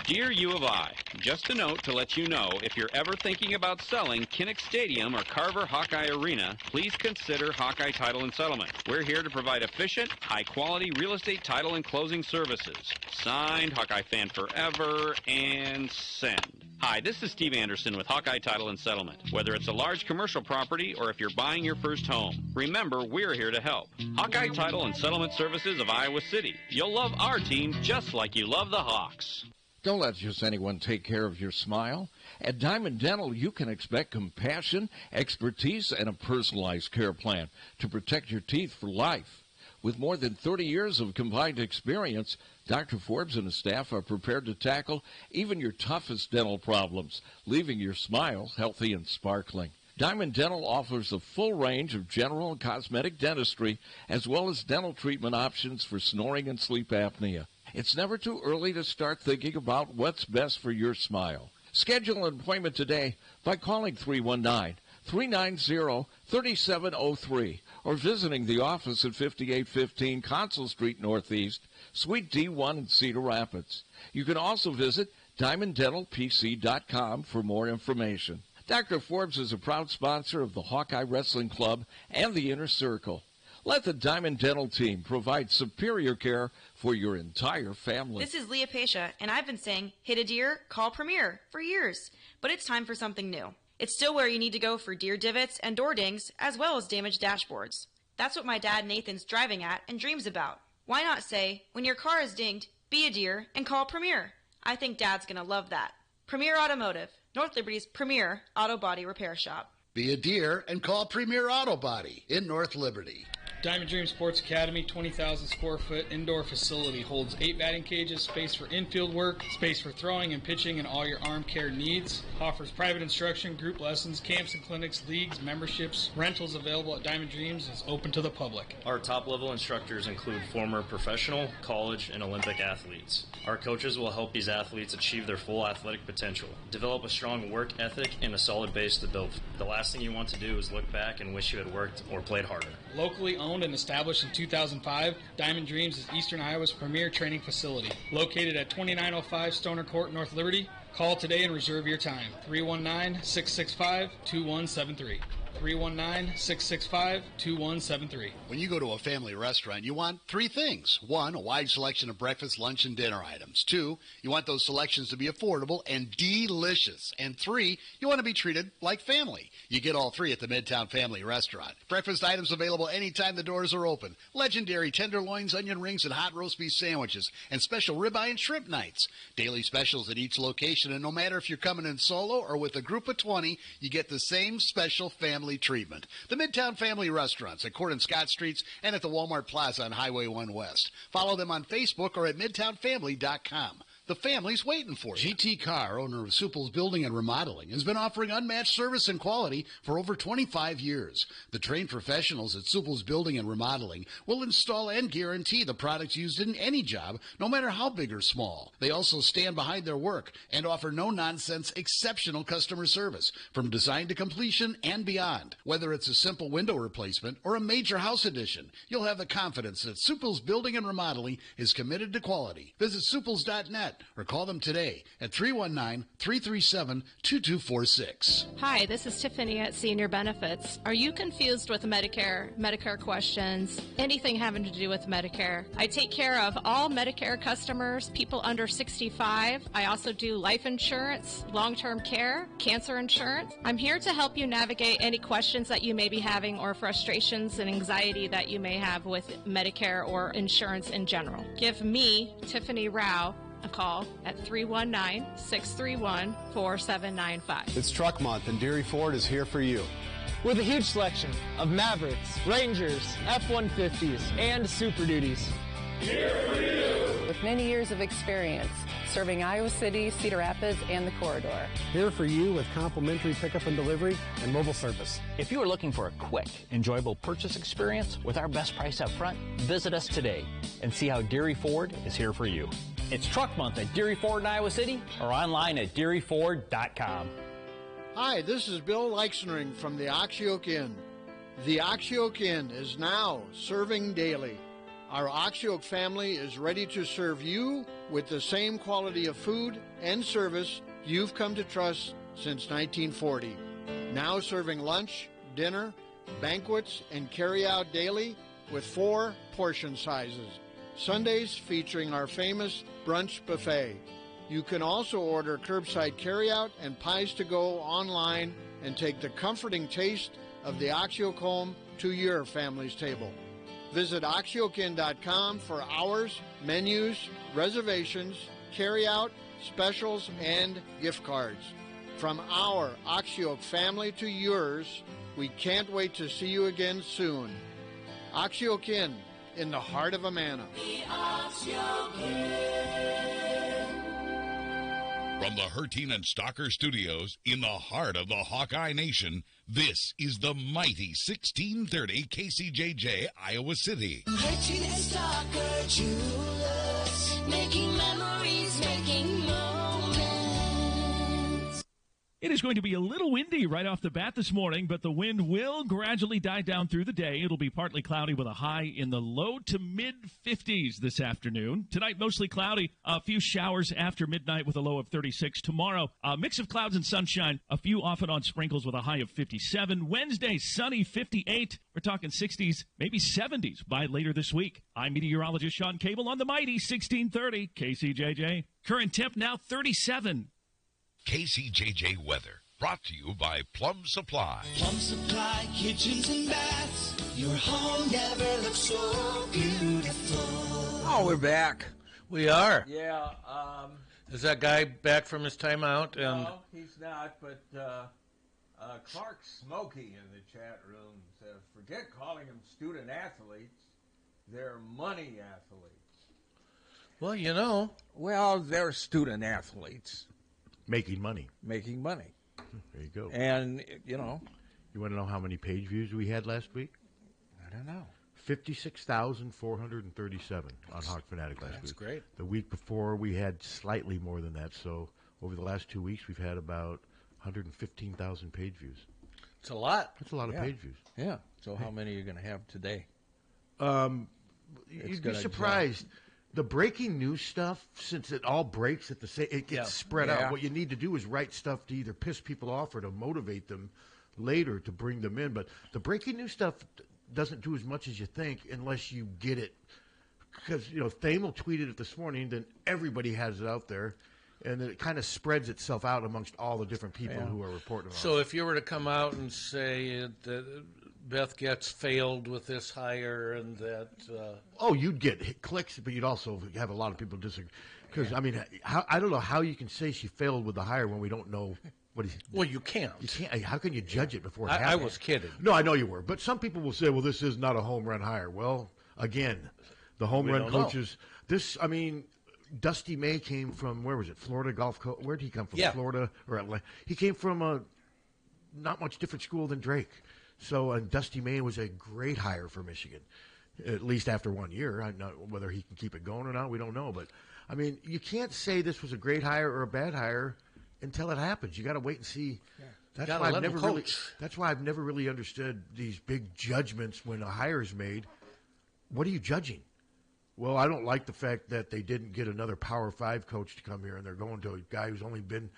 Dear U of I, just a note to let you know if you're ever thinking about selling Kinnick Stadium or Carver Hawkeye Arena, please consider Hawkeye Title and Settlement. We're here to provide efficient, high-quality real estate title and closing services. Signed, Hawkeye Fan Forever, and send. Hi, this is Steve Anderson with Hawkeye Title and Settlement. Whether it's a large commercial property or if you're buying your first home, remember we're here to help. Hawkeye Title and Settlement Services of Iowa City. You'll love our team just like you love the Hawks.
Don't let just anyone take care of your smile. At Diamond Dental, you can expect compassion, expertise, and a personalized care plan to protect your teeth for life. With more than 30 years of combined experience, Dr. Forbes and his staff are prepared to tackle even your toughest dental problems, leaving your smile healthy and sparkling. Diamond Dental offers a full range of general and cosmetic dentistry, as well as dental treatment options for snoring and sleep apnea. It's never too early to start thinking about what's best for your smile. Schedule an appointment today by calling 319-390-3703 or visiting the office at 5815 Consul Street Northeast, Suite D1 in Cedar Rapids. You can also visit DiamondDentalPC.com for more information. Dr. Forbes is a proud sponsor of the Hawkeye Wrestling Club and the Inner Circle. Let the Diamond Dental team provide superior care for your entire family.
This is Leah Pasha, and I've been saying, hit a deer, call Premier, for years. But it's time for something new. It's still where you need to go for deer divots and door dings, as well as damaged dashboards. That's what my dad Nathan's driving at and dreams about. Why not say, when your car is dinged, be a deer and call Premier? I think Dad's going to love that. Premier Automotive, North Liberty's premier auto body repair shop.
Be a deer and call Premier Auto Body in North Liberty.
Diamond Dream Sports Academy 20,000 square foot indoor facility holds 8 batting cages, space for infield work, space for throwing and pitching and all your arm care needs. Offers private instruction, group lessons, camps and clinics, leagues, memberships. Rentals available at Diamond Dreams is open to the public.
Our top level instructors include former professional, college, and Olympic athletes. Our coaches will help these athletes achieve their full athletic potential, develop a strong work ethic, and a solid base to build. The last thing you want to do is look back and wish you had worked or played harder.
Locally owned and established in 2005, Diamond Dreams is Eastern Iowa's premier training facility. Located at 2905 Stoner Court, North Liberty. Call today and reserve your time. 319-665-2173. 319-665-2173.
When you go to a family restaurant, you want 3 things. 1, a wide selection of breakfast, lunch, and dinner items. 2, you want those selections to be affordable and delicious. And 3, you want to be treated like family. You get all 3 at the Midtown Family Restaurant. Breakfast items available anytime the doors are open. Legendary tenderloins, onion rings, and hot roast beef sandwiches. And special ribeye and shrimp nights. Daily specials at each location. And no matter if you're coming in solo or with a group of 20, you get the same special family treatment. The Midtown Family Restaurants at Court and Scott Streets and at the Walmart Plaza on Highway 1 West. Follow them on Facebook or at midtownfamily.com. The family's waiting for you. GT Carr, owner of Supple's Building and Remodeling, has been offering unmatched service and quality for over 25 years. The trained professionals at Supple's Building and Remodeling will install and guarantee the products used in any job, no matter how big or small. They also stand behind their work and offer no-nonsense, exceptional customer service from design to completion and beyond. Whether it's a simple window replacement or a major house addition, you'll have the confidence that Supple's Building and Remodeling is committed to quality. Visit supples.net or call them today at 319-337-2246.
Hi, this is Tiffany at Senior Benefits. Are you confused with Medicare questions, anything having to do with Medicare? I take care of all Medicare customers, people under 65. I also do life insurance, long-term care, cancer insurance. I'm here to help you navigate any questions that you may be having or frustrations and anxiety that you may have with Medicare or insurance in general. Give me, Tiffany Rao, a call at 319-631-4795.
It's Truck Month, and Deary Ford is here for you.
With a huge selection of Mavericks, Rangers, F-150s, and Super Duties.
Here for you! With many years of experience, serving Iowa City, Cedar Rapids, and the corridor.
Here for you with complimentary pickup and delivery and mobile service.
If you are looking for a quick, enjoyable purchase experience with our best price up front, visit us today and see how Deary Ford is here for you.
It's Truck Month at Deary Ford in Iowa City or online at DearyFord.com.
Hi, this is Bill Leixenring from the Oxyoke Inn. The Oxyoke Inn is now serving daily. Our Oxyoke family is ready to serve you with the same quality of food and service you've come to trust since 1940. Now serving lunch, dinner, banquets, and carry-out daily with 4 portion sizes. Sundays featuring our famous brunch buffet. You can also order curbside carryout and pies to go online and take the comforting taste of the Oxyoke home to your family's table. Visit oxyokeinn.com for hours, menus, reservations, carryout, specials, and gift cards. From our Oxyoke family to yours, we can't wait to see you again soon. Oxyoke Inn, in the heart of Amana.
From the Harty and Stalker Studios in the heart of the Hawkeye Nation, this is the mighty 1630 KCJJ, Iowa City.
Harty and Stalker Jewelers, making memories, making moments.
It is going to be a little windy right off the bat this morning, but the wind will gradually die down through the day. It'll be partly cloudy with a high in the low to mid-50s this afternoon. Tonight, mostly cloudy. A few showers after midnight with a low of 36. Tomorrow, a mix of clouds and sunshine. A few off and on sprinkles with a high of 57. Wednesday, sunny, 58. We're talking 60s, maybe 70s by later this week. I'm meteorologist Sean Cable on the mighty 1630 KCJJ. Current temp now 37.
KCJJ Weather, brought to you by Plum Supply.
Plum Supply, kitchens and baths. Your home never looks so beautiful.
Oh, we're back.
We are.
Yeah.
Is that guy back from his timeout?
No, he's not, but Clark Smokey in the chat room forget calling them student athletes. They're money athletes.
Well, you know.
Well, they're student athletes.
Making money.
Making money.
There you go.
And, you know.
You want to know how many page views we had last week?
I don't know.
56,437 on Hawk Fanatic last week.
That's great.
The week before, we had slightly more than that. So over the last 2 weeks, we've had about 115,000 page views.
It's a lot.
That's a lot of page views.
Yeah. So how many are you going to have today?
You'd be surprised. The breaking news stuff, since it all breaks at the same, it gets spread out. What you need to do is write stuff to either piss people off or to motivate them later to bring them in. But the breaking news stuff doesn't do as much as you think unless you get it. Because, you know, Thamel tweeted it this morning, then everybody has it out there. And then it kind of spreads itself out amongst all the different people who are reporting on it.
So if you were to come out and say that Beth gets failed with this hire and that...
you'd get clicks, but you'd also have a lot of people disagree. Because, I mean, I don't know how you can say she failed with the hire when we don't know what he's...
Well, you can't.
You can't. How can you judge it before it happens?
I was kidding.
No, I know you were. But some people will say, well, this is not a home run hire. Well, again, the home run coaches... Dusty May came from, where was it, Florida Gulf Coast? Where did he come from? Florida or Atlanta? He came from a not much different school than Drake. So Dusty May was a great hire for Michigan, at least after 1 year. I know whether he can keep it going or not, we don't know. But, I mean, you can't say this was a great hire or a bad hire until it happens. You got to wait and see. Yeah. That's why I've never really understood these big judgments when a hire is made. What are you judging? Well, I don't like the fact that they didn't get another Power 5 coach to come here, and they're going to a guy who's only been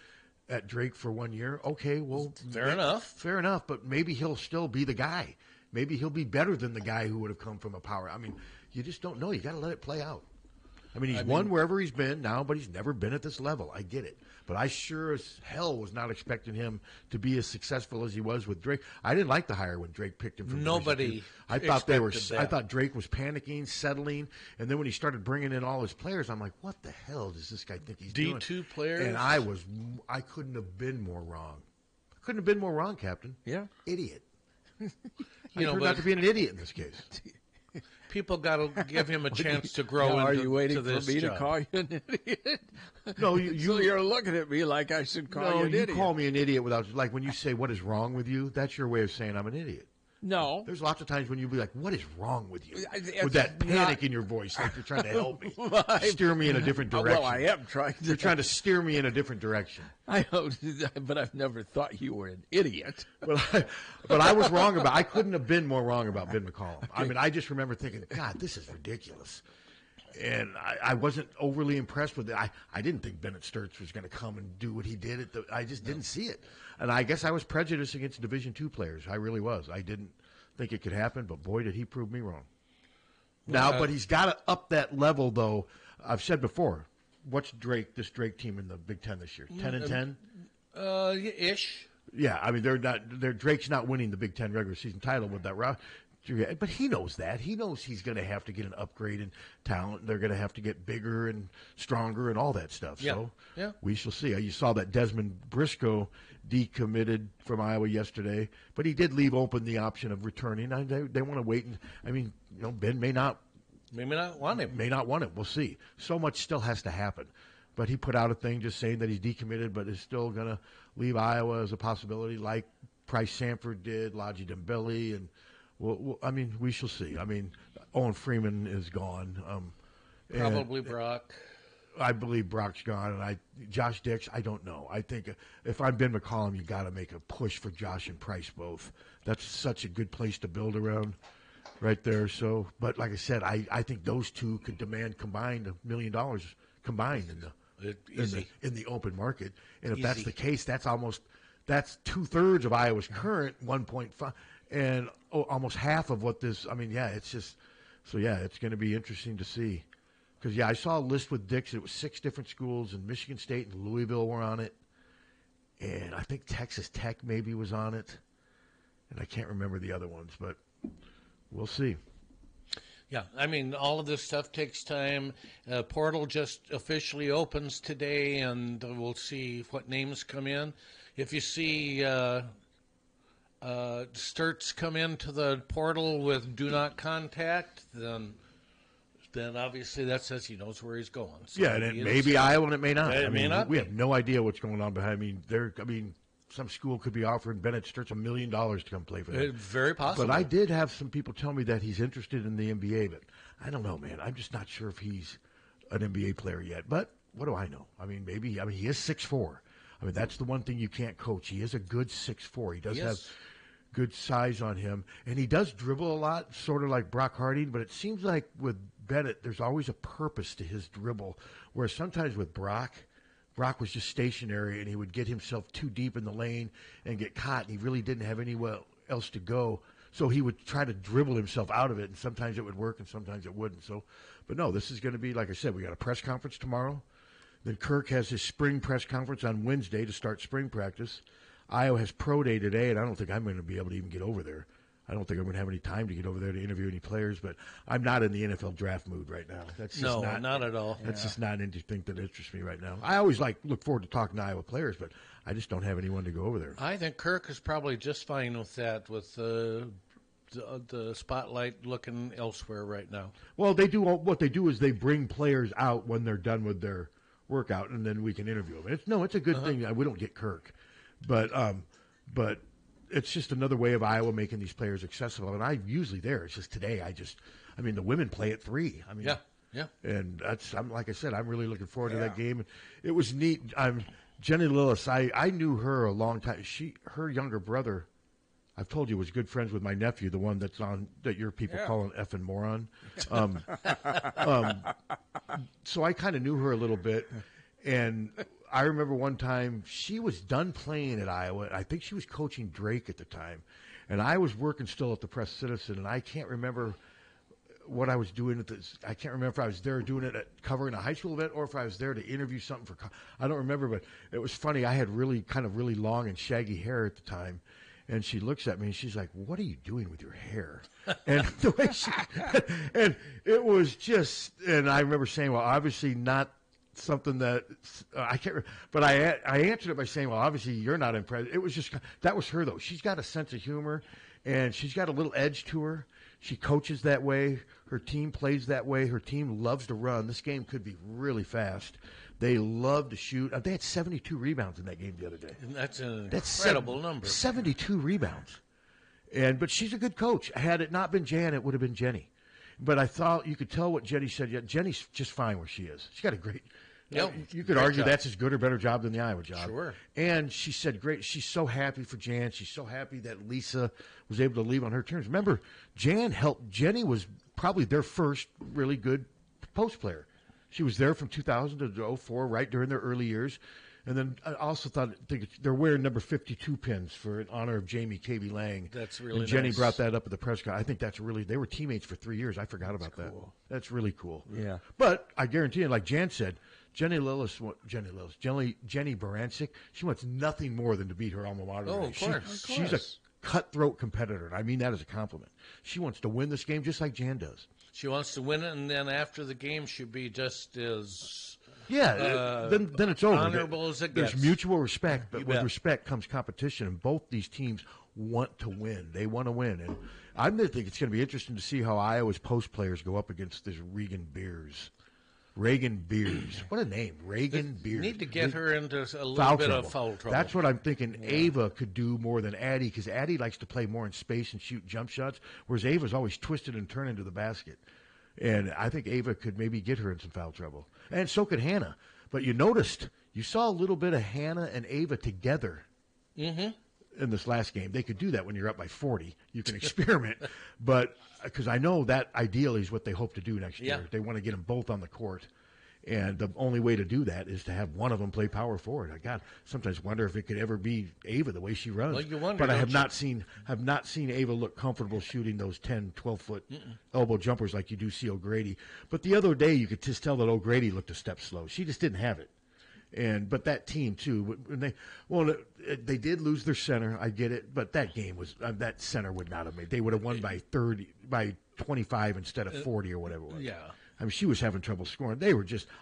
at Drake for 1 year. Okay, well,
fair enough,
but maybe he'll still be the guy. Maybe he'll be better than the guy who would have come from a Power. I mean, you just don't know. You got to let it play out. I mean, he's won wherever he's been now, but he's never been at this level. I get it. But I sure as hell was not expecting him to be as successful as he was with Drake. I didn't like the hire when Drake picked him from
Nobody
I thought I thought Drake was panicking, settling, and then when he started bringing in all his players, I'm like, what the hell does this guy think he's doing?
D2 players?
And I couldn't have been more wrong. I couldn't have been more wrong, Captain.
Yeah.
Idiot. I turned out to be an idiot in this case.
People got to give him a chance to grow.
Are you waiting for me to call you an idiot?
No,
so you're looking at me like I should call you an idiot.
No, you call me an idiot without, like when you say what is wrong with you, that's your way of saying I'm an idiot.
No.
There's lots of times when you'll be like, what is wrong with you? With that panic in your voice, like you're trying to help me. Steer me in a different direction.
Well, I am trying to.
You're trying to steer me in a different direction.
I know, but I've never thought you were an idiot.
But I was wrong about, I couldn't have been more wrong about Ben McCollum. Okay. I mean, I just remember thinking, God, this is ridiculous. And I wasn't overly impressed with it. I didn't think Bennett Sturtz was going to come and do what he did. I just didn't see it. And I guess I was prejudiced against Division II players. I really was. I didn't think it could happen, but boy, did he prove me wrong. Now, but he's got to up that level, though. I've said before, what's this Drake team in the Big Ten this year? 10-10?
Ish.
Yeah, I mean, Drake's not winning the Big Ten regular season title with that route. But he knows that. He knows he's going to have to get an upgrade in talent. They're going to have to get bigger and stronger and all that stuff.
Yeah.
So we shall see. You saw that Desmond Briscoe decommitted from Iowa yesterday, but he did leave open the option of returning. They want to wait. And I mean, Ben may not
want him.
May not want him. We'll see. So much still has to happen. But he put out a thing just saying that he's decommitted, but is still going to leave Iowa as a possibility, like Price Sanford did, Lodgy Dembele, and well, I mean, we shall see. I mean, Owen Freeman is gone.
Probably Brock.
I believe Brock's gone, and Josh Dix, I don't know. I think if I'm Ben McCollum, you got to make a push for Josh and Price both. That's such a good place to build around, right there. So, but like I said, I think those two could demand combined $1 million combined in the open market. And if that's the case, that's 2/3 of Iowa's current 1.5. And almost half of what this, I mean, it's just, so it's going to be interesting to see. Because, I saw a list with Dix. It was 6 different schools, and Michigan State and Louisville were on it. And I think Texas Tech maybe was on it. And I can't remember the other ones, but we'll see.
Yeah, I mean, all of this stuff takes time. Portal just officially opens today, and we'll see what names come in. If you see Sturts come into the portal with do not contact, then obviously that says he knows where he's going. So
yeah, and it may be Iowa and it may not.
It may not
we
be.
have no idea what's going on behind. Some school could be offering Bennett Sturts $1 million to come play for them.
Very possible.
But I did have some people tell me that he's interested in the NBA, but I don't know, man. I'm just not sure if he's an NBA player yet. But what do I know? He is 6'4". That's the one thing you can't coach. He is a good 6'4". He does have good size on him, and he does dribble a lot, sort of like Brock Harty, but it seems like with Bennett, there's always a purpose to his dribble, whereas sometimes with Brock was just stationary, and he would get himself too deep in the lane and get caught, and he really didn't have anywhere else to go. So he would try to dribble himself out of it, and sometimes it would work, and sometimes it wouldn't. But no, this is going to be, like I said, we got a press conference tomorrow. Then Kirk has his spring press conference on Wednesday to start spring practice. Iowa has pro day today, and I don't think I'm going to be able to even get over there. I don't think I'm going to have any time to get over there to interview any players, but I'm not in the NFL draft mood right now. That's just
not at all.
That's just not anything that interests me right now. I always look forward to talking to Iowa players, but I just don't have anyone to go over there.
I think Kirk is probably just fine with that, with the spotlight looking elsewhere right now.
Well, what they do is they bring players out when they're done with their workout, and then we can interview them. It's a good thing that we don't get Kirk, but it's just another way of Iowa making these players accessible. And I'm usually there. It's just today the women play at 3.
Yeah.
And like I said, I'm really looking forward to that game. It was neat. Jenny Lillis. I knew her a long time. Her younger brother, I've told you, was good friends with my nephew, the one that's on that your people call an effing moron. So I kind of knew her a little bit, and I remember one time she was done playing at Iowa. I think she was coaching Drake at the time, and I was working still at the Press Citizen, and I can't remember what I was doing at this. I can't remember if I was there doing it covering a high school event or if I was there to interview something for. I don't remember, but it was funny. I had really long and shaggy hair at the time. And she looks at me and she's like, "What are you doing with your hair?" And the way and it was just, and I remember saying, "Well, obviously not something that I can't." But I answered it by saying, "Well, obviously you're not impressed." It was just that was her though. She's got a sense of humor, and she's got a little edge to her. She coaches that way. Her team plays that way. Her team loves to run. This game could be really fast. They love to shoot. They had 72 rebounds in that game the other day.
And that's an incredible number.
72 rebounds. But she's a good coach. Had it not been Jan, it would have been Jenny. But I thought you could tell what Jenny said. Yeah, Jenny's just fine where she is. She's got a great you could argue that's as good or better job than the Iowa job.
Sure.
And she said great. She's so happy for Jan. She's so happy that Lisa was able to leave on her terms. Remember, Jan helped. Jenny was probably their first really good post player. She was there from 2000 to 2004, right during their early years. And then I also think they're wearing number 52 pins in honor of Jamie KB Lang.
That's really
and Jenny
nice.
brought that up at the press conference. I think that's they were teammates for 3 years. I forgot about that. That's really cool.
Yeah.
But I guarantee you, like Jan said, Jenny Barancic, she wants nothing more than to beat her alma mater.
Oh, of course.
She's a cutthroat competitor, and I mean that as a compliment. She wants to win this game just like Jan does.
She wants to win it, and then after the game, she'll be just as
then it's over.
Honorable as it gets.
There's mutual respect, but
You
with
bet.
respect comes competition, and both these teams want to win. They want to win, and I think it's going to be interesting to see how Iowa's post players go up against this Regan Beers. What a name, Regan Beers.
Need to get her into a little bit of foul trouble.
That's what I'm thinking. Ava could do more than Addie, because Addie likes to play more in space and shoot jump shots, whereas Ava's always twisted and turned into the basket. And I think Ava could maybe get her in some foul trouble. And so could Hannah. But you saw a little bit of Hannah and Ava together in this last game. They could do that when you're up by 40. You can experiment. But because I know that ideally is what they hope to do next year. They want to get them both on the court. And the only way to do that is to have one of them play power forward. I sometimes wonder if it could ever be Ava the way she runs.
Well, you wonder,
but I have not seen Ava look comfortable shooting those 10, 12-foot elbow jumpers like you do see O'Grady. But the other day you could just tell that O'Grady looked a step slow. She just didn't have it. But that team too, they did lose their center. I get it, but that game was that center would not have made. They would have won by 25 instead of 40 or whatever it was.
Yeah.
I mean, she was having trouble scoring.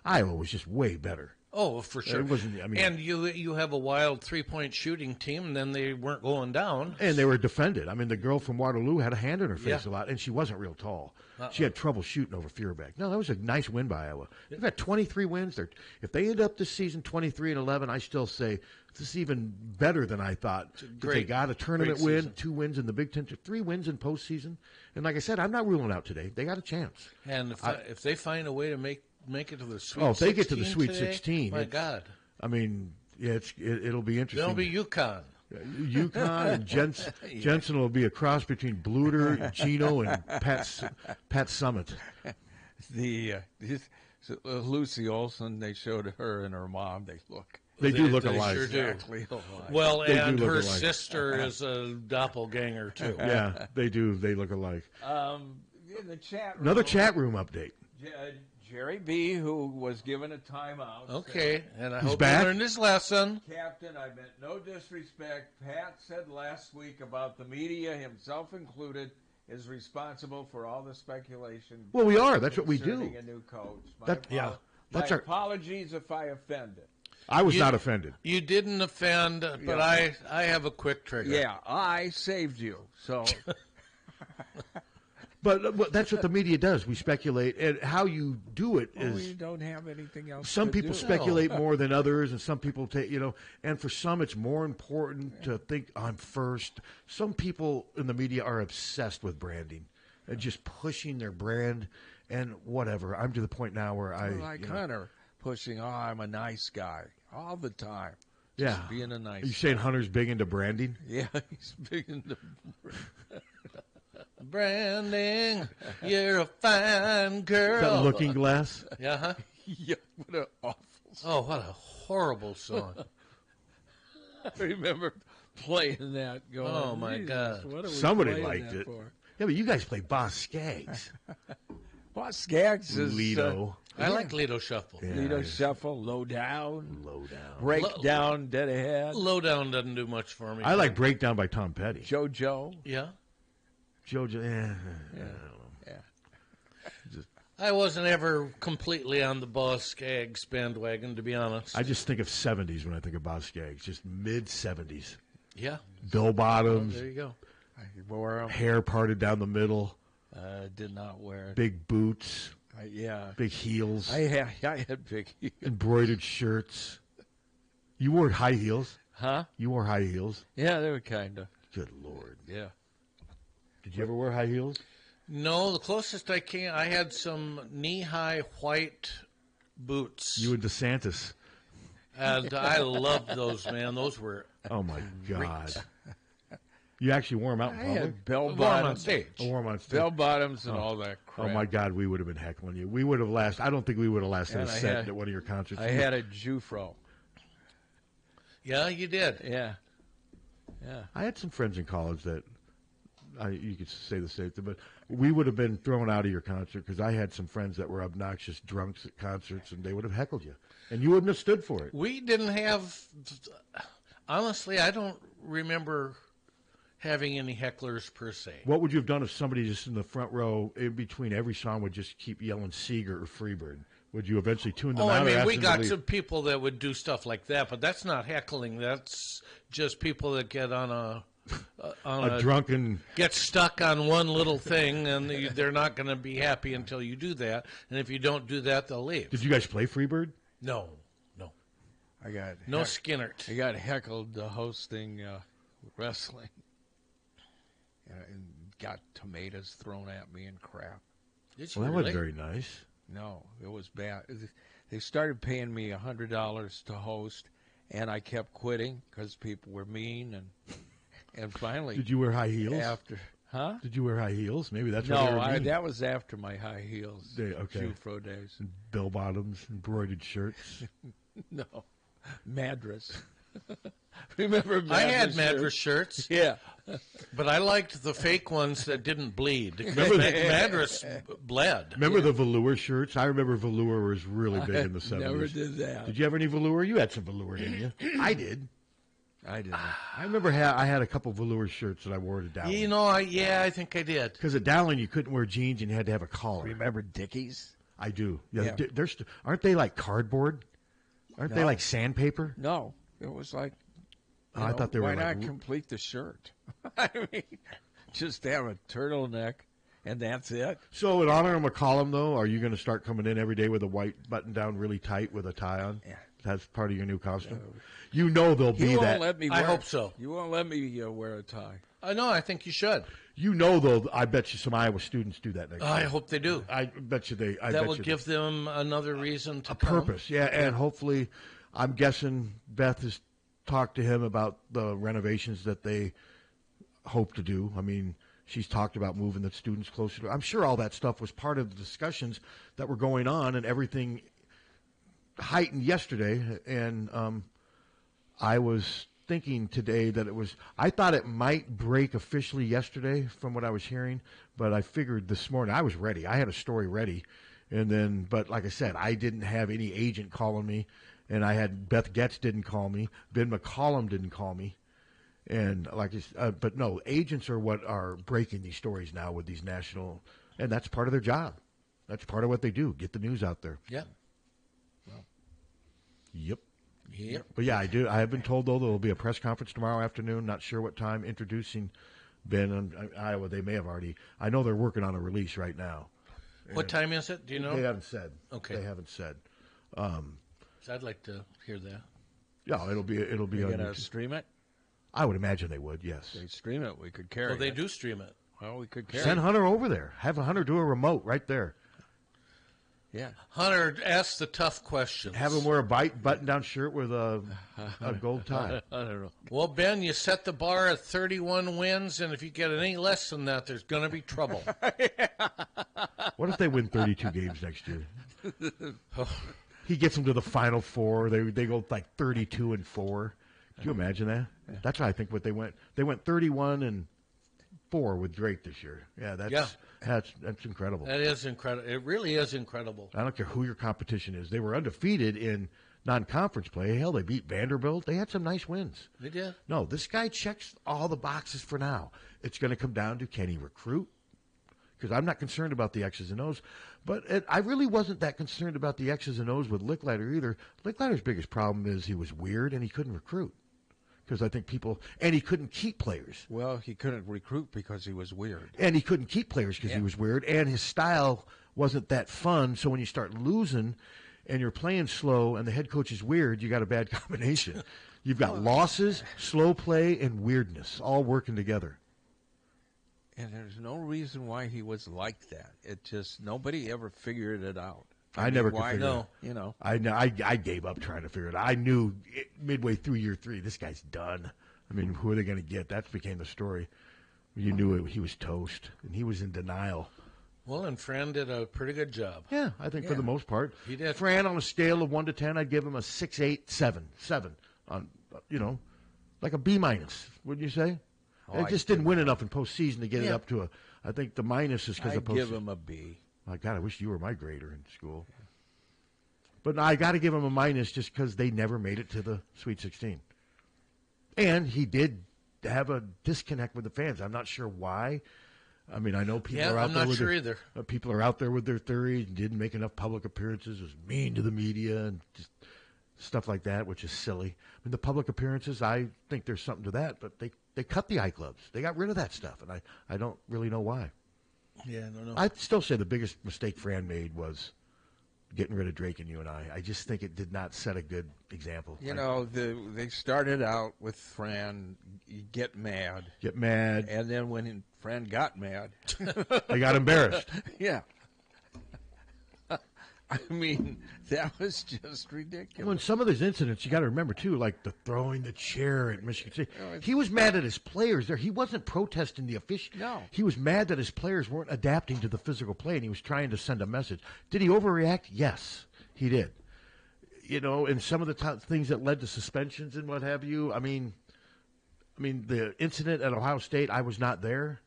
Iowa was just way better.
Oh, for sure.
It wasn't. I mean,
and you have a wild 3-point shooting team, and then they weren't going down.
And they were defended. I mean, the girl from Waterloo had a hand in her face
Yeah.
a lot, and she wasn't real tall. She had trouble shooting over Fearback. No, that was a nice win by Iowa. They've got 23 wins. If they end up this season 23-11, I still say this is even better than I thought. If they got a tournament win, 2 wins in the Big Ten, 3 wins in postseason. And like I said, I'm not ruling out today. They got a chance.
And if they find a way to make it to the Sweet 16
if they get to the Sweet
today,
16,
my God.
I mean, yeah, it'll be interesting.
It'll be UConn.
UConn and Jensen will be a cross between Bluter, Gino, and Pat Summit.
Lucy Olson, they showed her and her mom.
They do look
they
alike.
Sure exactly alike.
Well,
they
and her
alike.
sister is a doppelganger too.
Yeah, they do. They look alike.
In the chat room,
Another chat room update.
Jerry B., who was given a timeout.
Okay, and I
He's
hope
back?
he learned his lesson.
Captain, I meant no disrespect. Pat said last week about the media, himself included, is responsible for all the speculation.
Well, we are. That's what we do.
Concerning a new coach.
That's
my
our
apologies if I offended.
I was not offended.
You didn't offend, but I have a quick trigger.
Yeah, I saved you. So.
But that's what the media does. We speculate, and how you do it is.
We don't have anything else.
Some
to
people
do.
speculate more than others, and some people take, and for some it's more important to think I'm first. Some people in the media are obsessed with branding and just pushing their brand and whatever. I'm to the point now where
like Hunter pushing, I'm a nice guy all the time. Just being a nice
Are you
guy.
saying Hunter's big into branding?
Yeah, he's big into
branding. You're a fine girl.
That Looking Glass?
Yeah, huh?
Yeah, what an awful song.
Oh, what a horrible song.
I remember playing that going,
oh, my God.
What are we
Somebody
playing
liked
that
it.
for?
Yeah, but you guys play Boss Skaggs.
Boss Skaggs is...
Lido.
I like Lido Shuffle.
Yeah.
Lido Shuffle, Low Down.
Low Down.
Breakdown, Dead Ahead.
Low Down doesn't do much for me.
I like Breakdown by Tom Petty.
JoJo.
Yeah.
JoJo, I don't know.
Yeah.
I wasn't ever completely on the Boss Skaggs bandwagon, to be honest.
I just think of 70s when I think of Boss Skaggs, just mid-70s.
Yeah.
Bill bottoms.
There you go.
I wore them.
Hair parted down the middle.
Did not wear it.
Big boots.
Yeah.
Big heels.
I had big heels.
Embroidered shirts. You wore high heels?
Huh?
You wore high heels?
Yeah, they were kind of.
Good Lord.
Yeah.
Did you ever wear high heels?
No, the closest I came, I had some knee-high white boots.
You and DeSantis.
And I loved those, man. Those were
Oh, my
great.
God. You actually wore them out in
I
public?
had bell
Wore 'em on
bottoms.
stage.
Oh, wore 'em on stage.
Bell bottoms and all that crap.
Oh, my God, we would have been heckling you. We would have lasted. I don't think we would have lasted
And
a
I
set
had-
at one of your concerts.
I had a Jufro.
Yeah, you did.
Yeah. Yeah.
I had some friends in college that you could say the same thing, but we would have been thrown out of your concert because I had some friends that were obnoxious drunks at concerts, and they would have heckled you, and you wouldn't have stood for it.
We didn't have, honestly, I don't remember having any hecklers per se.
What would you have done if somebody just in the front row, in between every song, would just keep yelling Seeger or Freebird? Would you eventually tune them
Oh,
out?
I
or
mean,
ask
we
them to
got
leave?
some people that would do stuff like that, but that's not heckling. That's just people that get on a
drunken
get stuck on one little thing, and they're not going to be happy until you do that. And if you don't do that, they'll leave.
Did you guys play Freebird?
No.
I got
No Skinnert.
I got heckled hosting wrestling. And got tomatoes thrown at me and crap.
Did you
Well, that
really?
wasn't very nice.
No, it was bad. They started paying me $100 to host, and I kept quitting because people were mean, and finally.
Did you wear high heels?
Huh?
Did you wear high heels? Maybe that's why they were
No,
mean.
that was after my high heels.
Okay.
Jufro days.
And bell bottoms, embroidered shirts.
No, Madras. Remember Madras?
I had Madras shirts.
Yeah.
But I liked the fake ones that didn't bleed.
Remember
Madras bled.
Remember the velour shirts? I remember velour was really big in the 70s.
Never did that.
Did you have any velour? You had some velour, didn't you? I did.
I didn't.
I remember I had a couple velour shirts that I wore to Dowling.
You know, I think I did.
Because at Dowling, you couldn't wear jeans and you had to have a collar.
Remember Dickies?
I do. Yeah.
Yeah.
Aren't they like cardboard? Aren't they like sandpaper?
No, it was like.
I thought they were
why
like.
not complete the shirt? I mean, just have a turtleneck, and that's it.
So in honor of McCollum, though, are you going to start coming in every day with a white button down, really tight, with a tie on?
Yeah.
That's part of your new costume. You know there'll be
You won't
that.
let me.
I hope so.
You won't let me wear a tie.
I know. I think you should.
You know, though, I bet you some Iowa students do that next year.
I hope they do.
I bet you they.
That will give them another reason to come.
Purpose, yeah, and hopefully, I'm guessing Beth has talked to him about the renovations that they hope to do. I mean, she's talked about moving the students closer to. I'm sure all that stuff was part of the discussions that were going on, and everything heightened yesterday. And I was thinking today that it was. I thought it might break officially yesterday, from what I was hearing, but I figured this morning I was ready. I had a story ready, and then, but like I said, I didn't have any agent calling me. And I had Beth Getz didn't call me. Ben McCollum didn't call me. And but no, agents are what are breaking these stories now with these national, and that's part of their job. That's part of what they do. Get the news out there.
Yeah.
Well.
Yep.
Yep.
But yeah, I do. I have been told though there will be a press conference tomorrow afternoon. Not sure what time. Introducing Ben and Iowa. They may have already. I know they're working on a release right now.
What time is it? Do you know?
They haven't said.
Okay.
They haven't said.
So I'd like to hear that.
Yeah, it'll be.
You're
on
going to
YouTube.
stream it?
I would imagine they would. Yes.
They stream it. We could carry it.
Well, they do stream it.
Well, we could carry
Send
it.
Hunter over there. Have Hunter do a remote right there.
Yeah.
Hunter, ask the tough questions.
Have him wear a button-down shirt with a gold tie.
I don't know.
Well, Ben, you set the bar at 31 wins, and if you get any less than that, there's going to be trouble.
What if they win 32 games next year? He gets them to the Final Four. They go like 32-4. Can you imagine that? Yeah. That's what I think. What they went 31-4 with Drake this year. Yeah, that's incredible.
That is incredible. It really is incredible.
I don't care who your competition is. They were undefeated in non-conference play. Hell, they beat Vanderbilt. They had some nice wins.
They did.
No, this guy checks all the boxes for now. It's going to come down to, can he recruit? Because I'm not concerned about the X's and O's. But I really wasn't that concerned about the X's and O's with Licklider either. Licklider's biggest problem is he was weird and he couldn't recruit. Because I think and he couldn't keep players.
Well, he couldn't recruit because he was weird.
And he couldn't keep players because he was weird. And his style wasn't that fun. So when you start losing and you're playing slow and the head coach is weird, you got a bad combination. You've got losses, slow play, and weirdness all working together.
And there's no reason why he was like that. It just, nobody ever figured it out.
I never could figure it out.
You know.
I gave up trying to figure it out. I knew midway through year 3, this guy's done. I mean, who are they going to get? That became the story. You knew he was toast, and he was in denial.
Well, and Fran did a pretty good job.
Yeah, I think for the most part.
He did.
Fran, on a scale of 1 to 10, I'd give him a 6, 8, 7. 7 on, like a B minus, wouldn't you say? It just didn't win enough in postseason to get it up to I think the minus is because of postseason.
I'd give him a B.
My God, I wish you were my grader in school. But I got to give him a minus just because they never made it to the Sweet 16. And he did have a disconnect with the fans. I'm not sure why. I mean, I know people are out there.
I'm not sure either.
People are out there with their theories. Didn't make enough public appearances. Was mean to the media and just stuff like that, which is silly. I mean, the public appearances, I think there's something to that. But they cut the eye clubs. They got rid of that stuff, and I don't really know why.
Yeah, I don't know.
I'd still say the biggest mistake Fran made was getting rid of Drake and UNI. I just think it did not set a good example.
They started out with Fran, get mad. And then when Fran got mad.
They got embarrassed.
Yeah. I mean, that was just ridiculous.
Well, in some of those incidents, you got to remember, too, like the throwing the chair at Michigan State. He was mad at his players there. He wasn't protesting the official.
No.
He was mad that his players weren't adapting to the physical play, and he was trying to send a message. Did he overreact? Yes, he did. And some of the things that led to suspensions and what have you, I mean, the incident at Ohio State, I was not there.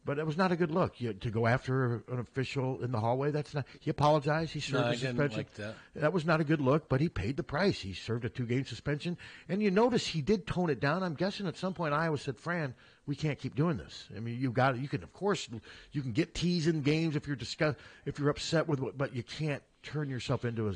But it was not a good look to go after an official in the hallway. That's not. He apologized. He served a suspension.
Didn't like that.
That was not a good look. But he paid the price. He served a 2-game suspension. And you notice he did tone it down. I'm guessing at some point Iowa said, "Fran, we can't keep doing this. I mean, you can of course you can get teased in games if you're upset with, but you can't turn yourself into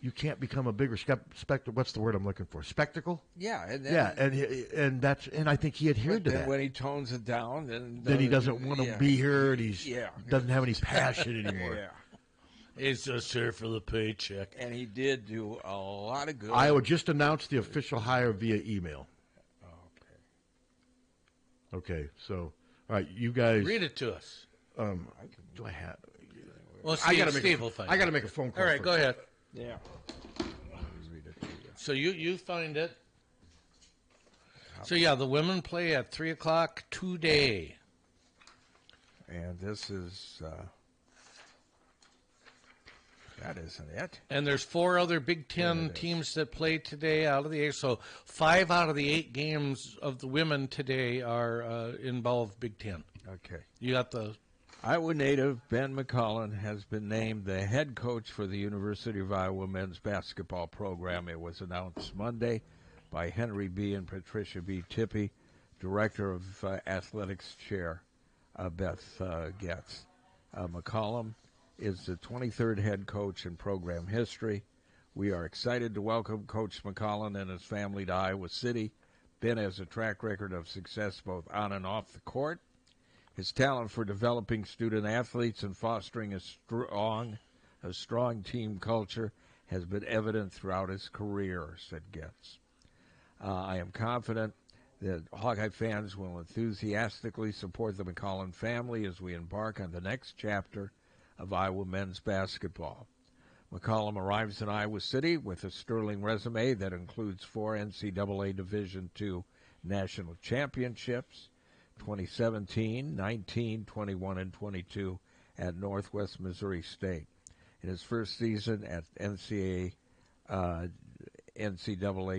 you can't become a bigger spectacle. What's the word I'm looking for? Spectacle?
Yeah.
And I think he adhered to that.
When he tones it down,
then he doesn't want to be here, and he doesn't have any passion anymore.
Yeah.
He's just here for the paycheck.
And he did do a lot of good.
Iowa just announced the official hire via email. Okay, so, all right, you guys.
Read it to us.
Do I have?
Well,
I got
to
make a phone call.
All right, go ahead.
Yeah.
So you find it. So, yeah, the women play at 3 o'clock today.
And this is, that isn't it.
And there's 4 other Big Ten teams that play today out of the 8. So 5 out of the 8 games of the women today are involve Big Ten.
Okay.
You got the...
Iowa native Ben McCollum has been named the head coach for the University of Iowa men's basketball program. It was announced Monday by Henry B. and Patricia B. Tippy, director of athletics chair Beth Getz. McCollum is the 23rd head coach in program history. We are excited to welcome Coach McCollum and his family to Iowa City. Ben has a track record of success both on and off the court. His talent for developing student athletes and fostering a strong team culture has been evident throughout his career, said Getz. I am confident that Hawkeye fans will enthusiastically support the McCollum family as we embark on the next chapter of Iowa men's basketball. McCollum arrives in Iowa City with a sterling resume that includes 4 NCAA Division II national championships, 2017, 19, 21, and 22 at Northwest Missouri State. In his first season at NCAA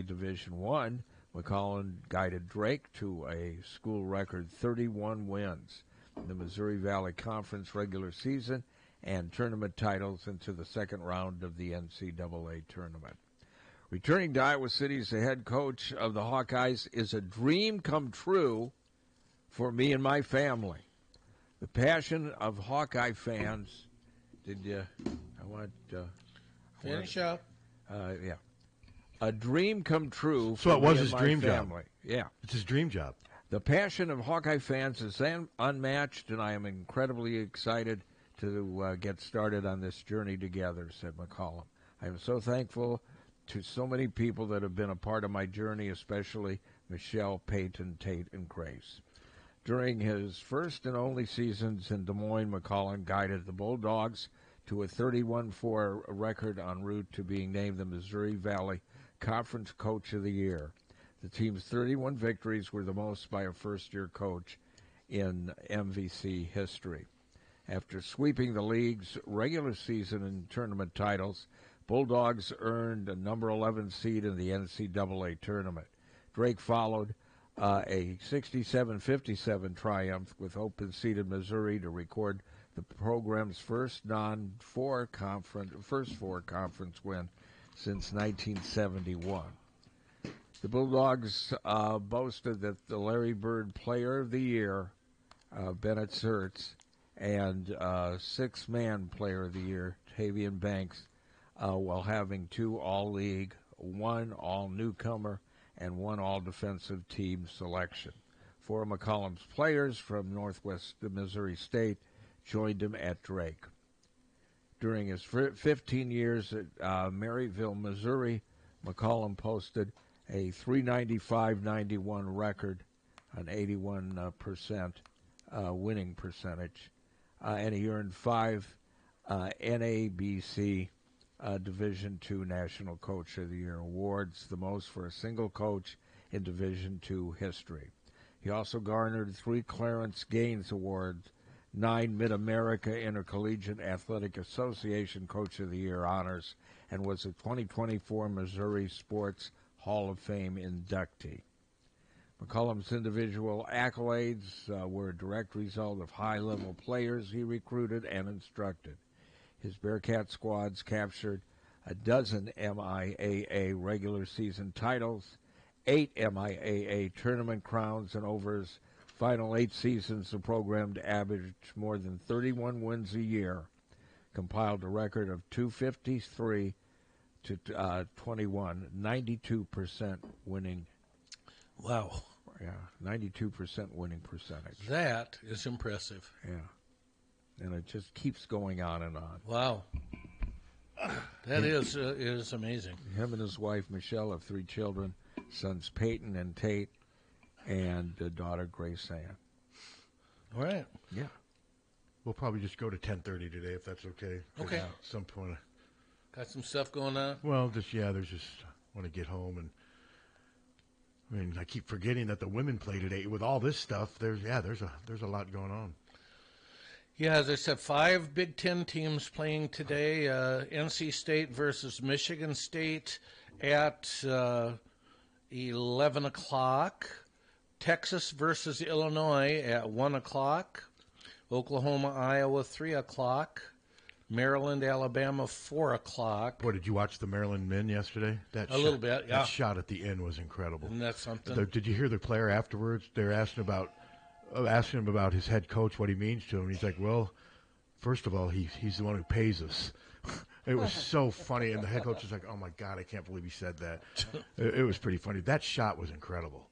Division I, McCollum guided Drake to a school record 31 wins in the Missouri Valley Conference regular season and tournament titles into the second round of the NCAA tournament. Returning to Iowa City as the head coach of the Hawkeyes is a dream come true for me and my family. The passion of Hawkeye fans.
Finish up.
Yeah. A dream come true for
So it was
me
his
and my
dream
family.
job.
Yeah.
It's his dream job.
The passion of Hawkeye fans is unmatched, and I am incredibly excited to get started on this journey together, said McCollum. I am so thankful to so many people that have been a part of my journey, especially Michelle, Peyton, Tate, and Grace. During his first and only seasons in Des Moines, McCollum guided the Bulldogs to a 31-4 record en route to being named the Missouri Valley Conference Coach of the Year. The team's 31 victories were the most by a first-year coach in MVC history. After sweeping the league's regular season and tournament titles, Bulldogs earned a number 11 seed in the NCAA tournament. Drake followed a 67-57 triumph with open-seeded Missouri to record the program's first four conference win since 1971. The Bulldogs boasted that the Larry Bird Player of the Year, Bennett Sertz, and six-man Player of the Year, Tavian Banks, while having 2 All-League, 1 All-Newcomer, and 1 All-Defensive Team selection. 4 of McCollum's players from Northwest Missouri State joined him at Drake. During his 15 years at Maryville, Missouri, McCollum posted a 395-91 record, an 81% winning percentage, and he earned 5 NABC Division II National Coach of the Year awards, the most for a single coach in Division II history. He also garnered 3 Clarence Gaines Awards, 9 Mid-America Intercollegiate Athletic Association Coach of the Year honors, and was a 2024 Missouri Sports Hall of Fame inductee. McCollum's individual accolades were a direct result of high-level players he recruited and instructed. His Bearcat squads captured a dozen MIAA regular season titles, 8 MIAA tournament crowns, and over his final 8 seasons, the program averaged more than 31 wins a year, compiled a record of 253, to 21, 92% winning.
Wow.
Yeah, 92% winning percentage.
That is impressive.
Yeah. And it just keeps going on and on.
Wow. That is amazing.
Him and his wife, Michelle, have 3 children, sons Peyton and Tate, and a daughter, Grace Ann.
All right.
Yeah.
We'll probably just go to 10:30 today, if that's okay.
Okay.
At some point.
Got some stuff going on?
Well, there's just want to get home, and I mean, I keep forgetting that the women play today. With all this stuff, there's a lot going on.
Yeah, as I said, 5 Big Ten teams playing today. NC State versus Michigan State at 11 o'clock. Texas versus Illinois at 1 o'clock. Oklahoma, Iowa, 3 o'clock. Maryland, Alabama, 4 o'clock.
Boy, did you watch the Maryland men yesterday?
Little bit, yeah.
That shot at the end was incredible.
Isn't that something?
Did you hear the player afterwards? They're asking him about his head coach, what he means to him. He's like, well, first of all, he's the one who pays us. It was so funny, and the head coach was like, oh, my God, I can't believe he said that. It was pretty funny. That shot was incredible.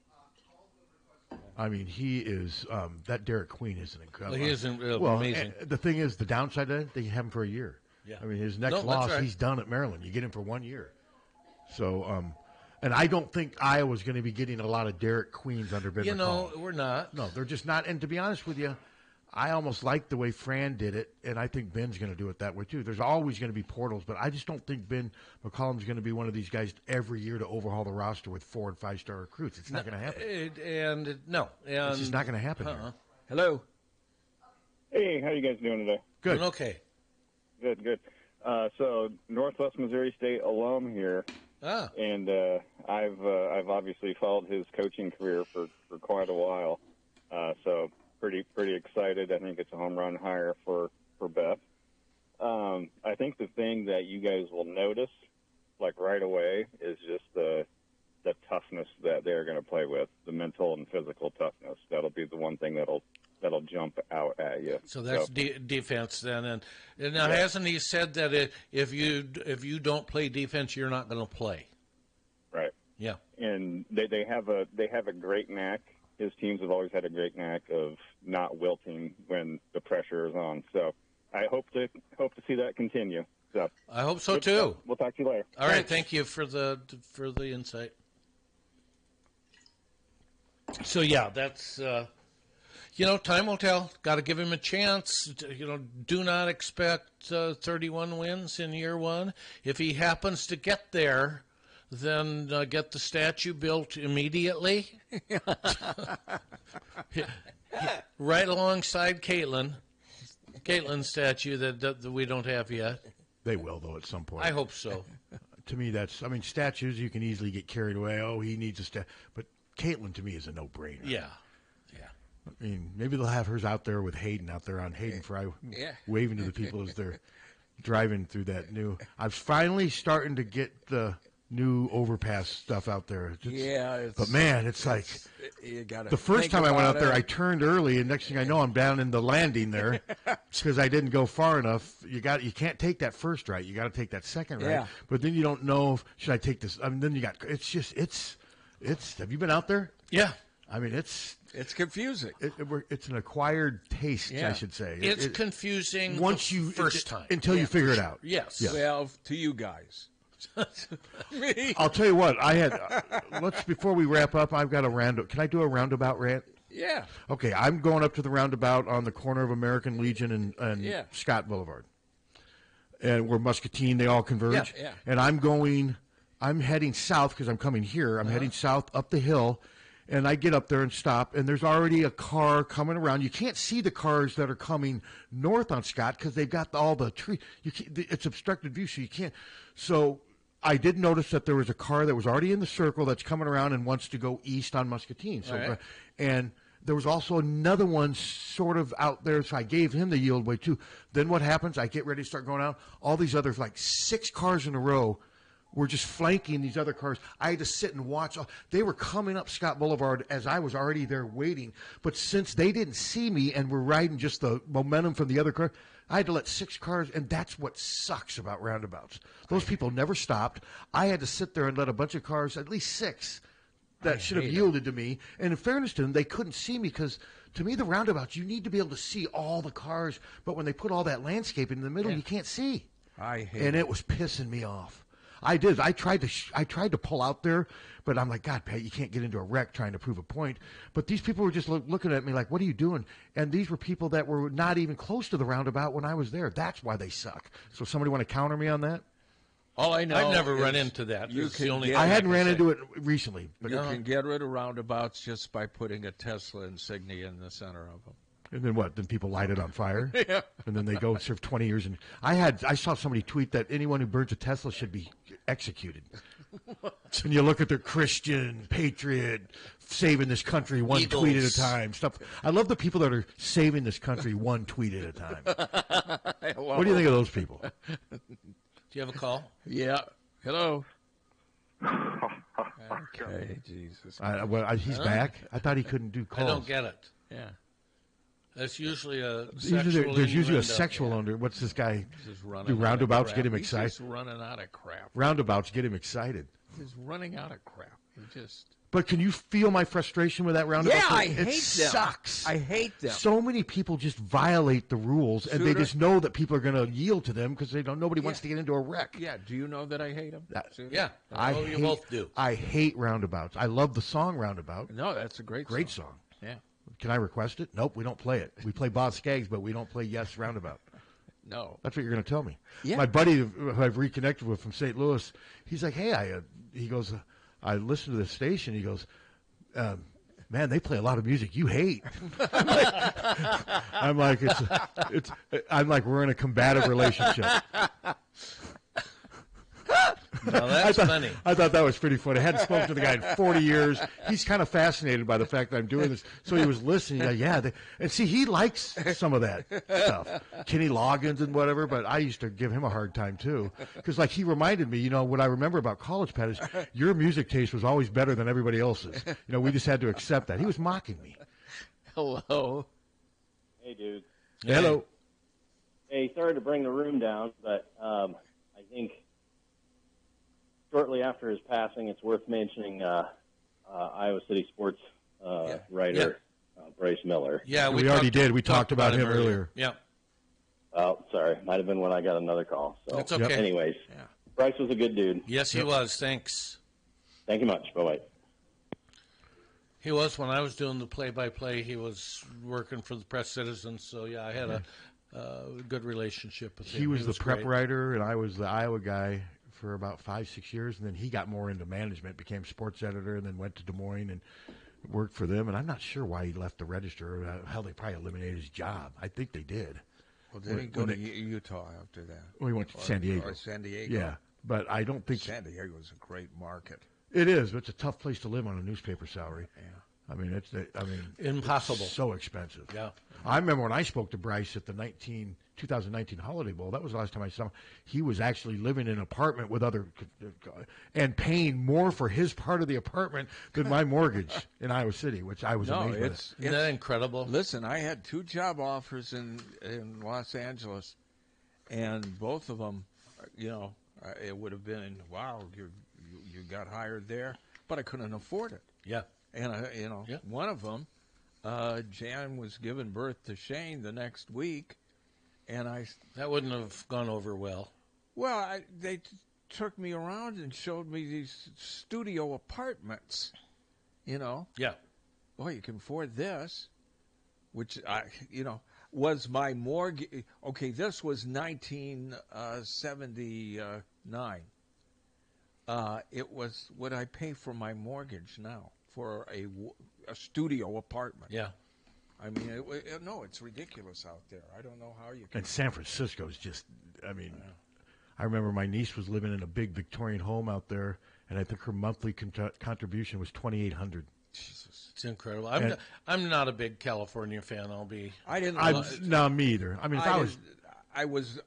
I mean, he is that Derek Queen is an incredible.
He is amazing.
The thing is, the downside of it, they have him for a year.
Yeah.
I mean, his next loss, he's done at Maryland. You get him for 1 year. So, and I don't think Iowa's going to be getting a lot of Derek Queens under Ben McCollum.
We're not.
No, they're just not. And to be honest with you, I almost like the way Fran did it, and I think Ben's going to do it that way too. There's always going to be portals, but I just don't think Ben McCollum's going to be one of these guys every year to overhaul the roster with 4- and 5-star recruits. It's not going to happen.
It's
just not going to happen.
Hello.
Hey, how you guys doing today?
Good.
Doing okay.
Good. So Northwest Missouri State alum here, and I've obviously followed his coaching career for quite a while. So pretty excited. I think it's a home run hire for Beth. I think the thing that you guys will notice, like right away, is just the toughness that they're going to play with, the mental and physical toughness. That'll be the one thing that'll jump out at you.
So that's defense then, and now hasn't he said that if you don't play defense, you're not going to play?
Right.
Yeah.
And they have a great knack. His teams have always had a great knack of not wilting when the pressure is on. So I hope to see that continue. So
I hope so too.
We'll talk to you later.
All right, thank you for the insight. So yeah, that's time will tell. Got to give him a chance. Do not expect 31 wins in year one. If he happens to get there, then get the statue built immediately. Right alongside Caitlin's statue that we don't have yet.
They will, though, at some point.
I hope so.
To me, statues, you can easily get carried away. Oh, he needs a statue. But Caitlin, to me, is a no-brainer.
Yeah.
I mean, maybe they'll have hers out there with Hayden out there on Hayden Fry, waving to the people as they're driving through that new. I'm finally starting to get the new overpass stuff out there. But man, it's like the first time I went out there, I turned early, and next thing I know, I'm down in the landing there because I didn't go far enough. You can't take that first right. You got to take that second right.
Yeah.
But then you don't know should I take this. I mean, then you got it's. Have you been out there?
Yeah.
I mean, it's
confusing.
It's an acquired taste, I should say.
It's confusing
once you
first time
until you figure it out.
Yes.
Well, to you guys. Me.
I'll tell you what. I had before we wrap up. I've got a roundabout. Can I do a roundabout rant?
Yeah.
Okay, I'm going up to the roundabout on the corner of American Legion and Scott Boulevard, and where Muscatine they all converge.
Yeah.
And I'm heading south because I'm coming here. I'm heading south up the hill. And I get up there and stop, and there's already a car coming around. You can't see the cars that are coming north on Scott because they've got all the trees. It's obstructed view, so you can't. So I did notice that there was a car that was already in the circle that's coming around and wants to go east on Muscatine. So, and there was also another one sort of out there, so I gave him the yield way too. Then what happens? I get ready to start going out. All these other 6 cars in a row were just flanking these other cars. I had to sit and watch. They were coming up Scott Boulevard as I was already there waiting. But since they didn't see me and were riding just the momentum from the other car, I had to let 6 cars, and that's what sucks about roundabouts. Those people never stopped. I had to sit there and let a bunch of cars, at least 6, that should have yielded to me. And in fairness to them, they couldn't see me because, to me, the roundabouts, you need to be able to see all the cars. But when they put all that landscape in the middle, you can't see.
I hate
and it was pissing me off. I did. I tried to pull out there, but I'm like, God, Pat, you can't get into a wreck trying to prove a point. But these people were just looking at me like, what are you doing? And these were people that were not even close to the roundabout when I was there. That's why they suck. So somebody want to counter me on that?
All I know, I've never run into that.
I hadn't ran into it recently.
But you can get rid of roundabouts just by putting a Tesla insignia in the center of them.
And then what? Then people light it on fire?
Yeah.
And then they go and serve 20 years. And I saw somebody tweet that anyone who burns a Tesla should be executed. And you look at their Christian, patriot, saving this country one
Eagles.
tweet at a time. Stuff. I love the people that are saving this country one tweet at a time. What do you think of those people?
Do you have a call?
Yeah. Hello. Okay, Jesus.
He's back. I thought he couldn't do calls.
I don't get it.
Yeah.
That's usually a
there's usually a sexual under. What's this guy? Do roundabouts get him excited?
He's just running out of crap.
Roundabouts get him excited.
He's running out of crap. He just.
But can you feel my frustration with that roundabout?
Yeah, I
it
hate them.
Sucks.
I hate them.
So many people just violate the rules, and they just know that people are going to yield to them because they don't. Nobody wants to get into a wreck.
Yeah. Do you know that I hate them?
Yeah. You both do.
I hate roundabouts. I love the song Roundabout.
No, that's a great
song.
Yeah.
Can I request it? Nope, we don't play it. We play Bob Skaggs, but we don't play Yes Roundabout.
No.
That's what you're going to tell me.
Yeah.
My buddy who I've reconnected with from St. Louis, he's like, hey, he goes, I listen to this station. He goes, man, they play a lot of music you hate. I'm like, we're in a combative relationship.
No, that's funny.
I thought that was pretty funny. I hadn't spoken to the guy in 40 years. He's kind of fascinated by the fact that I'm doing this. So he was listening. Like, and see, he likes some of that stuff. Kenny Loggins and whatever, but I used to give him a hard time, too. Because, he reminded me, what I remember about college, Pat, is your music taste was always better than everybody else's. We just had to accept that. He was mocking me.
Hello.
Hey, dude.
Hello.
Hey, sorry to bring the room down, but I think shortly after his passing, it's worth mentioning Iowa City sports writer Bryce Miller.
Yeah,
we already did. We talked about him earlier.
Yeah.
Oh, sorry. Might have been when I got another call. So,
that's okay.
Anyways, Bryce was a good dude.
Yes, he was. Thanks.
Thank you much. Bye-bye.
He was. When I was doing the play-by-play, he was working for the Press Citizen. So, I had a good relationship with him.
He was the prep
great.
writer, and I was the Iowa guy for about 5-6 years, and then he got more into management, became sports editor, and then went to Des Moines and worked for them. And I'm not sure why he left the Register. Hell, they probably eliminated his job. I think they did.
Well, did he go to Utah after that?
Well, he went to San Diego.
Or San Diego.
Yeah, but I don't think
San Diego is a great market.
It is. But it's a tough place to live on a newspaper salary.
Yeah.
I mean,
impossible.
It's so expensive.
Yeah.
I remember when I spoke to Bryce at the 2019 Holiday Bowl. That was the last time I saw him. He was actually living in an apartment with other and paying more for his part of the apartment than my mortgage in Iowa City, which I was amazed with.
Isn't that incredible?
Listen, I had 2 job offers in Los Angeles, and both of them, it would have been, wow, you got hired there, but I couldn't afford it.
Yeah.
And, one of them, Jan was giving birth to Shane the next week, and
that wouldn't have gone over well.
Well, they took me around and showed me these studio apartments,
Yeah.
Oh, you can afford this, which, was my mortgage. Okay, this was 1979. It was what I pay for my mortgage now for a studio apartment.
Yeah.
I mean, it's ridiculous out there. I don't know how you can.
And San Francisco's just, I remember my niece was living in a big Victorian home out there, and I think her monthly contribution was $2,800.
Jesus, it's incredible. I'm not a big California fan.
No, me either. I mean,
I was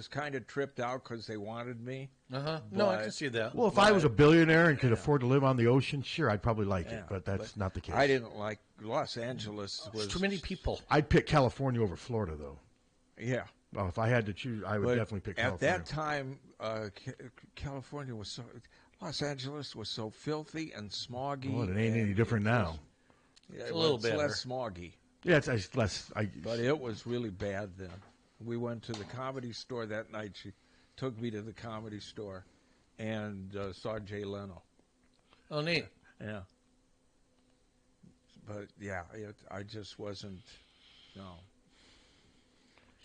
kind of tripped out because they wanted me.
No, I can see that.
Well, if I was a billionaire and could afford to live on the ocean, sure, I'd probably like it, but that's not the case.
I didn't like Los Angeles. Was
too many people.
I'd pick California over Florida, though.
Yeah.
Well, if I had to choose, I would definitely pick California.
At that time, California was so... Los Angeles was so filthy and smoggy.
Well, it ain't any different now.
Yeah,
it's a little bit
less smoggy.
Yeah, it's less.
But it was really bad then. We went to the Comedy Store that night. She took me to the Comedy Store and saw Jay Leno.
Oh, neat.
Yeah. But, yeah, I just wasn't, no.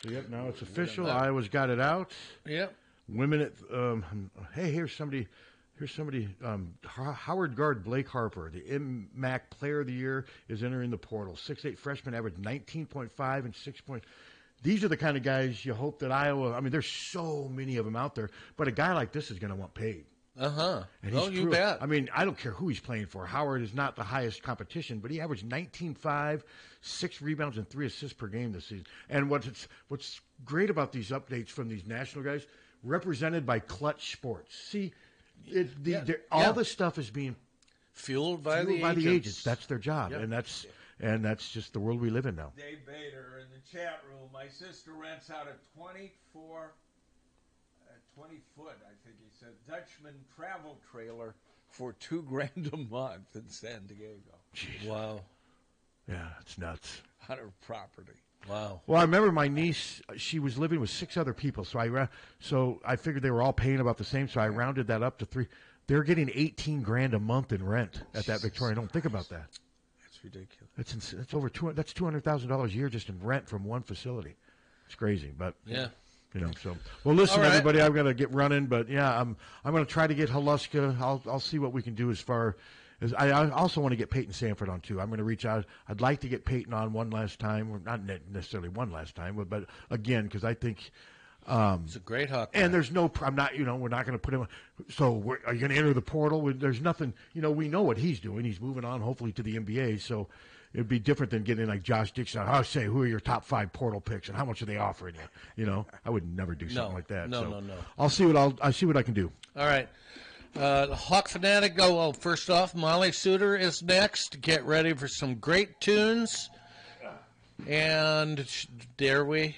So, yep, now it's official. Iowa's got it out.
Yep.
Women at, hey, here's somebody, Howard guard Blake Harper, the MAC Player of the Year, is entering the portal. 6'8" freshman, averaged 19.5 and 6 points. These are the kind of guys you hope that Iowa, I mean, there's so many of them out there, but a guy like this is going to want paid.
And you
true.
bet.
I mean, I don't care who he's playing for. Howard is not the highest competition, but he averaged 19.5, 6 rebounds, and 3 assists per game this season. And what's great about these updates from these national guys, represented by Clutch Sports. See, all this stuff is being
fueled by the
agents. That's their job, and that's just the world we live in now.
Dave Bader in the chat room. My sister rents out a 20 foot, I think he said, Dutchman travel trailer for $2,000 a month in San Diego.
Jeez.
Wow.
Yeah, it's nuts.
On her property.
Wow.
Well, I remember my niece, she was living with 6 other people, so I figured they were all paying about the same, so I rounded that up to 3. They're getting $18,000 a month in rent at that Victorian home. Think about that.
That's ridiculous.
That's over that's $200,000 a year just in rent from one facility. It's crazy, but
yeah.
You know, so well. Listen,
right,
everybody, I've got to get running, but yeah, I'm going to try to get Haluska. I'll see what we can do as far as I also want to get Peyton Sanford on too. I'm going to reach out. I'd like to get Peyton on one last time, or not necessarily one last time, but again because I think
it's a great Hawkeye.
And there's no, I'm not, we're not going to put him. So are you going to enter the portal? There's nothing. We know what he's doing. He's moving on, hopefully, to the NBA. So. It'd be different than getting like Josh Dixon. I'll say, who are your top 5 portal picks and how much are they offering you? I would never do something like that.
No.
I'll see what I can do.
All right. Hawk Fanatic. Well, first off, Molly Suter is next. Get ready for some great tunes. And dare we?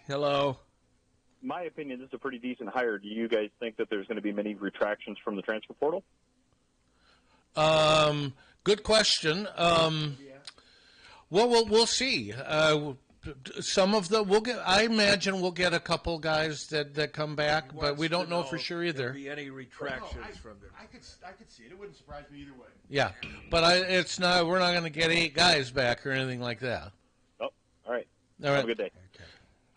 Hello.
My opinion, this is a pretty decent hire. Do you guys think that there's going to be many retractions from the transfer portal?
Good question. Well, we'll see. Some of them I imagine we'll get a couple guys that come back, but we don't know for sure either.
There'll be any retractions from them.
I could see it. It wouldn't surprise me either way.
Yeah, but it's not. We're not going to get 8 guys back or anything like that.
Oh, all right.
Have
a good day.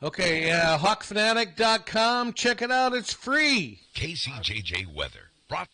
Okay, hawkfanatic.com. Check it out. It's free.
KCJJ Weather. Brought to